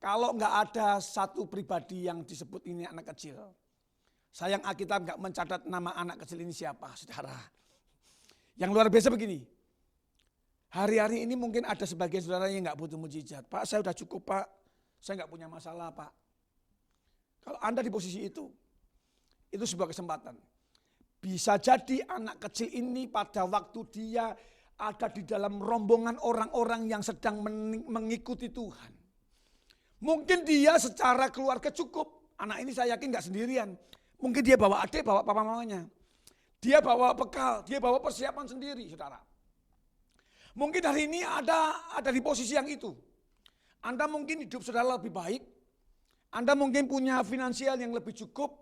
kalau nggak ada satu pribadi yang disebut ini anak kecil. Sayang Alkitab nggak mencatat nama anak kecil ini siapa, saudara. Yang luar biasa begini. Hari-hari ini mungkin ada sebagian saudara yang nggak butuh mujizat. Pak, saya udah cukup Pak. Saya nggak punya masalah Pak. Kalau Anda di posisi itu sebuah kesempatan. Bisa jadi anak kecil ini pada waktu dia ada di dalam rombongan orang-orang yang sedang mengikuti Tuhan. Mungkin dia secara keluarga cukup. Anak ini saya yakin nggak sendirian. Mungkin dia bawa adik, bawa papa mamanya. Dia bawa bekal, dia bawa persiapan sendiri, saudara. Mungkin hari ini ada di posisi yang itu. Anda mungkin hidup saudara lebih baik. Anda mungkin punya finansial yang lebih cukup.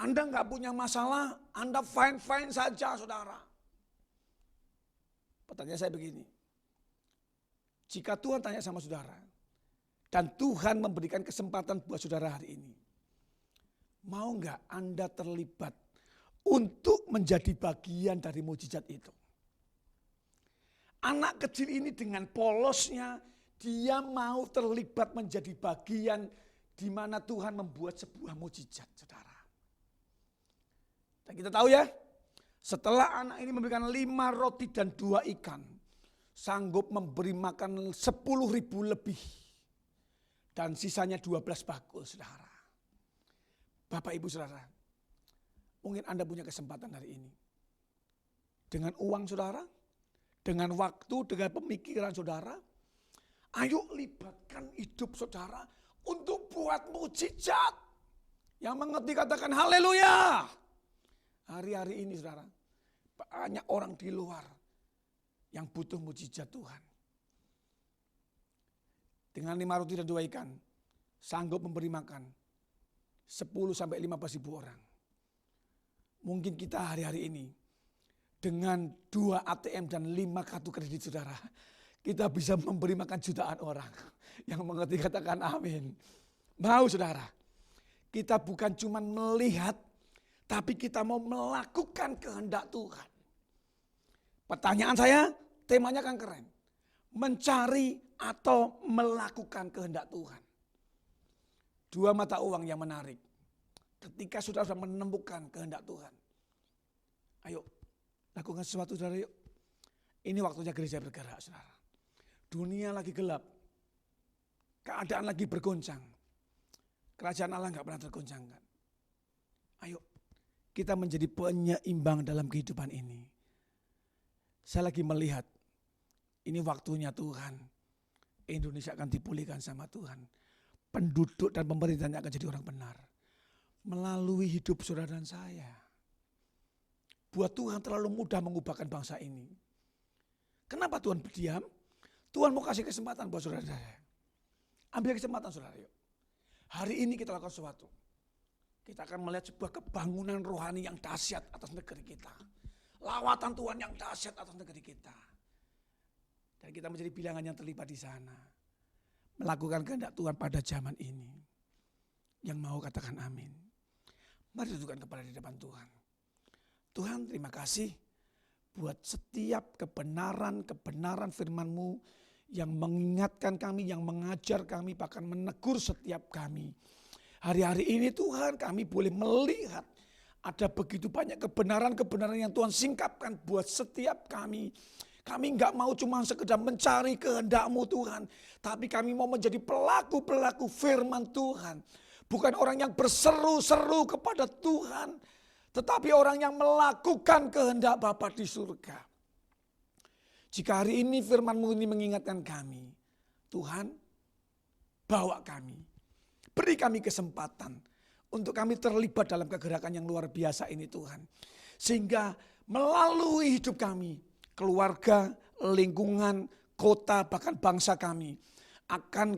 Anda nggak punya masalah, Anda fine-fine saja, saudara. Pertanyaan saya begini. Jika Tuhan tanya sama saudara, dan Tuhan memberikan kesempatan buat saudara hari ini, mau nggak Anda terlibat untuk menjadi bagian dari mujizat itu? Anak kecil ini dengan polosnya, dia mau terlibat menjadi bagian di mana Tuhan membuat sebuah mujizat, saudara. Dan kita tahu ya, setelah anak ini memberikan 5 roti dan 2 ikan, sanggup memberi makan 10.000 lebih. Dan sisanya 12 bakul, saudara. Bapak ibu saudara, mungkin Anda punya kesempatan hari ini. Dengan uang saudara, dengan waktu, dengan pemikiran saudara, ayo libatkan hidup saudara untuk buat mujizat. Yang mengerti katakan haleluya. Hari-hari ini saudara, banyak orang di luar yang butuh mujizat Tuhan. Dengan 5 roti dan 2 ikan, sanggup memberi makan 10-15 ribu orang. Mungkin kita hari-hari ini, dengan 2 ATM dan 5 kartu kredit saudara, kita bisa memberi makan jutaan orang. Yang mengerti katakan amin. Mau saudara, kita bukan cuma melihat, tapi kita mau melakukan kehendak Tuhan. Pertanyaan saya, temanya kan keren. Mencari atau melakukan kehendak Tuhan. 2 mata uang yang menarik. Ketika sudah menemukan kehendak Tuhan. Ayo, lakukan sesuatu saudara yuk. Ini waktunya gereja bergerak saudara. Dunia lagi gelap. Keadaan lagi bergoncang. Kerajaan Allah gak pernah tergoncangkan. Ayo, kita menjadi penyeimbang dalam kehidupan ini. Saya lagi melihat, ini waktunya Tuhan. Indonesia akan dipulihkan sama Tuhan. Penduduk dan pemerintahnya akan jadi orang benar. Melalui hidup saudara dan saya. Buat Tuhan terlalu mudah mengubahkan bangsa ini. Kenapa Tuhan berdiam? Tuhan mau kasih kesempatan buat saudara saya. Ambil kesempatan saudara yuk. Hari ini kita lakukan sesuatu. Kita akan melihat sebuah kebangunan rohani yang dahsyat atas negeri kita. Lawatan Tuhan yang dahsyat atas negeri kita. Dan kita menjadi bilangan yang terlibat di sana. Melakukan kehendak Tuhan pada zaman ini. Yang mau katakan amin. Mari dudukkan kepala di depan Tuhan. Tuhan terima kasih buat setiap kebenaran firman-Mu yang mengingatkan kami, yang mengajar kami, bahkan menegur setiap kami. Hari-hari ini Tuhan kami boleh melihat ada begitu banyak kebenaran-kebenaran yang Tuhan singkapkan buat setiap kami. Kami enggak mau cuma sekedar mencari kehendak-Mu Tuhan. Tapi kami mau menjadi pelaku-pelaku firman Tuhan. Bukan orang yang berseru-seru kepada Tuhan. Tetapi orang yang melakukan kehendak Bapa di surga. Jika hari ini firman-Mu ini mengingatkan kami. Tuhan, bawa kami. Beri kami kesempatan untuk kami terlibat dalam kegerakan yang luar biasa ini Tuhan. Sehingga melalui hidup kami, keluarga, lingkungan, kota, bahkan bangsa kami akan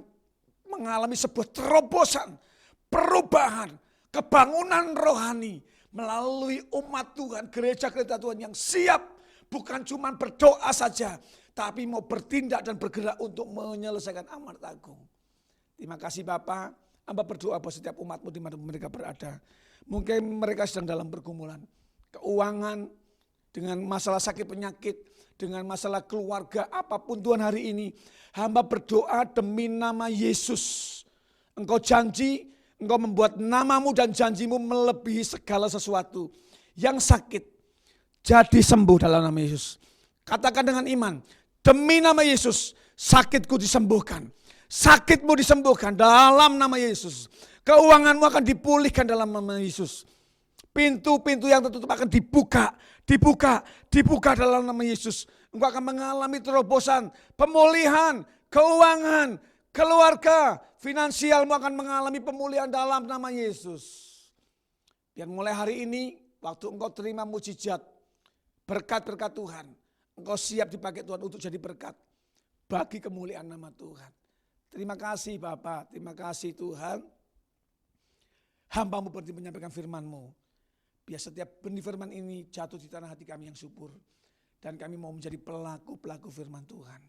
mengalami sebuah terobosan, perubahan, kebangunan rohani melalui umat Tuhan, gereja-gereja Tuhan yang siap bukan cuma berdoa saja, tapi mau bertindak dan bergerak untuk menyelesaikan amanat agung. Terima kasih Bapak. Hamba berdoa buat setiap umat-Mu di mana mereka berada. Mungkin mereka sedang dalam pergumulan. Keuangan, dengan masalah sakit penyakit, dengan masalah keluarga, apapun Tuhan hari ini. Hamba berdoa demi nama Yesus. Engkau janji, Engkau membuat nama-Mu dan janji-Mu melebihi segala sesuatu. Yang sakit, jadi sembuh dalam nama Yesus. Katakan dengan iman, demi nama Yesus, sakitku disembuhkan. Sakitmu disembuhkan dalam nama Yesus. Keuanganmu akan dipulihkan dalam nama Yesus. Pintu-pintu yang tertutup akan dibuka dalam nama Yesus. Engkau akan mengalami terobosan, pemulihan, keuangan, keluarga, finansialmu akan mengalami pemulihan dalam nama Yesus. Biar mulai hari ini, waktu engkau terima mujizat, berkat-berkat Tuhan, engkau siap dipakai Tuhan untuk jadi berkat bagi kemuliaan nama Tuhan. Terima kasih Bapak, terima kasih Tuhan. Hamba-Mu berhenti menyampaikan firman-Mu. Biar setiap benih firman ini jatuh di tanah hati kami yang subur. Dan kami mau menjadi pelaku-pelaku firman Tuhan.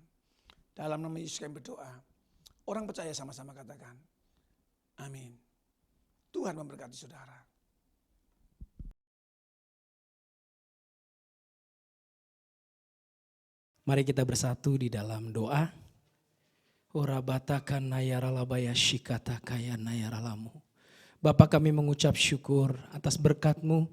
Dalam nama Yesus kami berdoa. Orang percaya sama-sama katakan, amin. Tuhan memberkati saudara. Mari kita bersatu di dalam doa. Ora batakan nayaralabaya shikata kaya nayaralamu. Bapa, kami mengucap syukur atas berkat-Mu,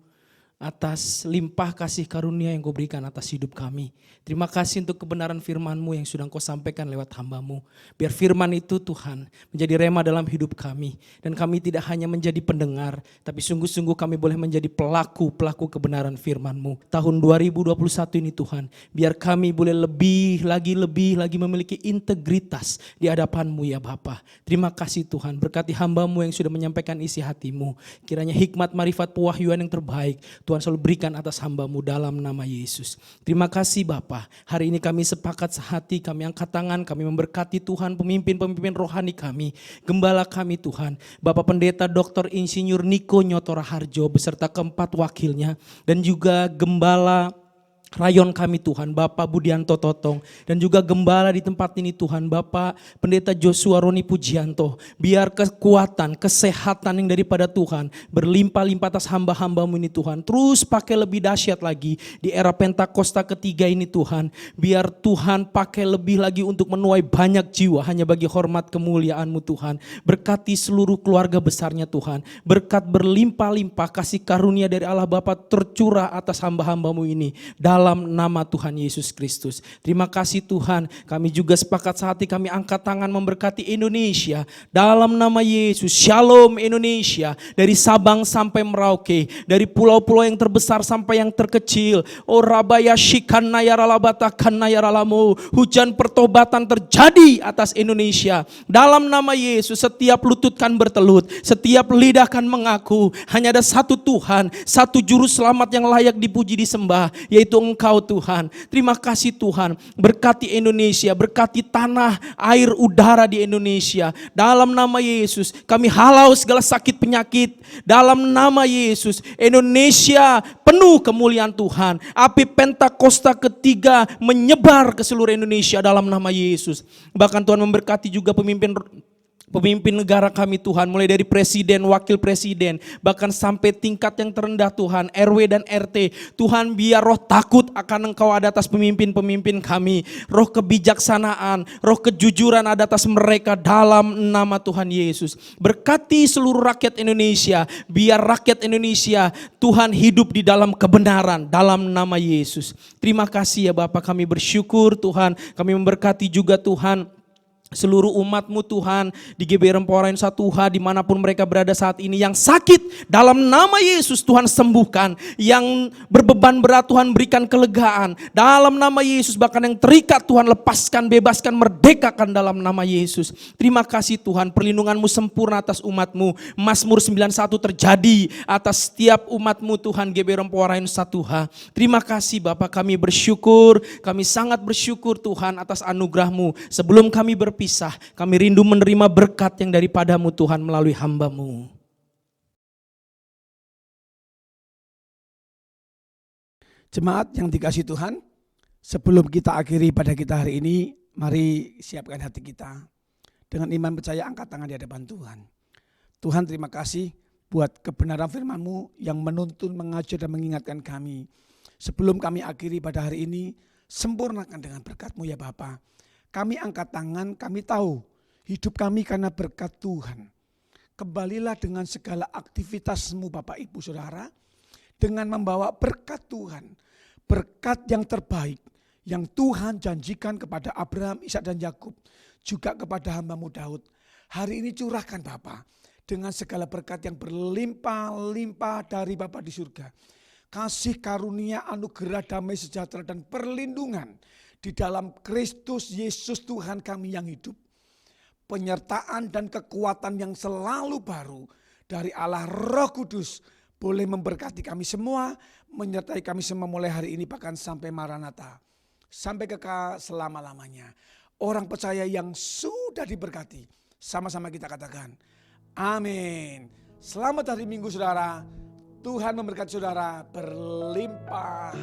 atas limpah kasih karunia yang Kau berikan atas hidup kami. Terima kasih untuk kebenaran firman-Mu yang sudah Kau sampaikan lewat hamba-Mu. Biar firman itu Tuhan menjadi rema dalam hidup kami. Dan kami tidak hanya menjadi pendengar, tapi sungguh-sungguh kami boleh menjadi pelaku kebenaran firman-Mu. Tahun 2021 ini Tuhan, biar kami boleh lebih lagi memiliki integritas di hadapan-Mu ya Bapa. Terima kasih Tuhan, berkati hamba-Mu yang sudah menyampaikan isi hati-Mu. Kiranya hikmat, marifat, pewahyuan yang terbaik Tuhan selalu berikan atas hamba-Mu dalam nama Yesus. Terima kasih Bapa. Hari ini kami sepakat sehati, kami angkat tangan, kami memberkati Tuhan pemimpin-pemimpin rohani kami, gembala kami Tuhan, Bapak Pendeta Dr. Insinyur Niko Nyotora Harjo beserta keempat wakilnya, dan juga gembala rayon kami Tuhan, Bapak Budianto Totong, dan juga gembala di tempat ini Tuhan, Bapak Pendeta Joshua Roni Pujianto. Biar kekuatan, kesehatan yang daripada Tuhan berlimpah-limpah atas hamba-hamba-Mu ini Tuhan. Terus pakai lebih dahsyat lagi di era Pentakosta ketiga ini Tuhan. Biar Tuhan pakai lebih lagi untuk menuai banyak jiwa hanya bagi hormat kemuliaan-Mu Tuhan. Berkati seluruh keluarga besarnya Tuhan. Berkat berlimpah-limpah kasih karunia dari Allah Bapa tercurah atas hamba-hamba-Mu ini. Dalam nama Tuhan Yesus Kristus. Terima kasih Tuhan. Kami juga sepakat sehati, kami angkat tangan memberkati Indonesia. Dalam nama Yesus. Shalom Indonesia. Dari Sabang sampai Merauke. Dari pulau-pulau yang terbesar sampai yang terkecil. Oh Rabaya Shikana Yaralabata Kana Yaralamu. Hujan pertobatan terjadi atas Indonesia. Dalam nama Yesus, setiap lutut kan bertelut. Setiap lidah kan mengaku. Hanya ada satu Tuhan. Satu juru selamat yang layak dipuji disembah. Yaitu Engkau Tuhan. Terima kasih Tuhan. Berkati Indonesia, berkati tanah, air, udara di Indonesia. Dalam nama Yesus, kami halau segala sakit penyakit. Dalam nama Yesus, Indonesia penuh kemuliaan Tuhan. Api Pentakosta ketiga menyebar ke seluruh Indonesia dalam nama Yesus. Bahkan Tuhan memberkati juga pemimpin negara kami Tuhan, mulai dari presiden, wakil presiden, bahkan sampai tingkat yang terendah Tuhan, RW dan RT. Tuhan, biar roh takut akan Engkau ada atas pemimpin-pemimpin kami. Roh kebijaksanaan, roh kejujuran ada atas mereka dalam nama Tuhan Yesus. Berkati seluruh rakyat Indonesia, biar rakyat Indonesia Tuhan hidup di dalam kebenaran dalam nama Yesus. Terima kasih ya Bapak, kami bersyukur Tuhan, kami memberkati juga Tuhan seluruh umat-Mu Tuhan di GBI Remporan 1H dimanapun mereka berada saat ini, yang sakit dalam nama Yesus Tuhan sembuhkan, yang berbeban berat Tuhan berikan kelegaan dalam nama Yesus, bahkan yang terikat Tuhan lepaskan, bebaskan, merdekakan dalam nama Yesus. Terima kasih Tuhan, perlindungan-Mu sempurna atas umat-Mu. Mazmur 91 terjadi atas setiap umat-Mu Tuhan GBI Remporan 1H. Terima kasih Bapak, kami bersyukur, kami sangat bersyukur Tuhan atas anugerah-Mu. Sebelum kami berpisah, kami rindu menerima berkat yang daripada-Mu Tuhan melalui hamba-Mu. Jemaat yang dikasih Tuhan, sebelum kita akhiri pada kita hari ini, mari siapkan hati kita. Dengan iman percaya angkat tangan di hadapan Tuhan. Tuhan, terima kasih buat kebenaran firman-Mu yang menuntun, mengajar dan mengingatkan kami. Sebelum kami akhiri pada hari ini, sempurnakan dengan berkat-Mu ya Bapa. Kami angkat tangan, kami tahu hidup kami karena berkat Tuhan. Kembalilah dengan segala aktivitas-Mu Bapak Ibu Saudara, dengan membawa berkat Tuhan. Berkat yang terbaik, yang Tuhan janjikan kepada Abraham, Ishak dan Yakub, juga kepada hamba-Mu Daud. Hari ini curahkan Bapa dengan segala berkat yang berlimpah-limpah dari Bapa di surga. Kasih karunia, anugerah, damai sejahtera dan perlindungan di dalam Kristus Yesus Tuhan kami yang hidup. Penyertaan dan kekuatan yang selalu baru dari Allah Roh Kudus boleh memberkati kami semua, menyertai kami semua mulai hari ini bahkan sampai Maranatha. Sampai kekal selama-lamanya. Orang percaya yang sudah diberkati, sama-sama kita katakan, amin. Selamat hari Minggu saudara, Tuhan memberkati saudara berlimpah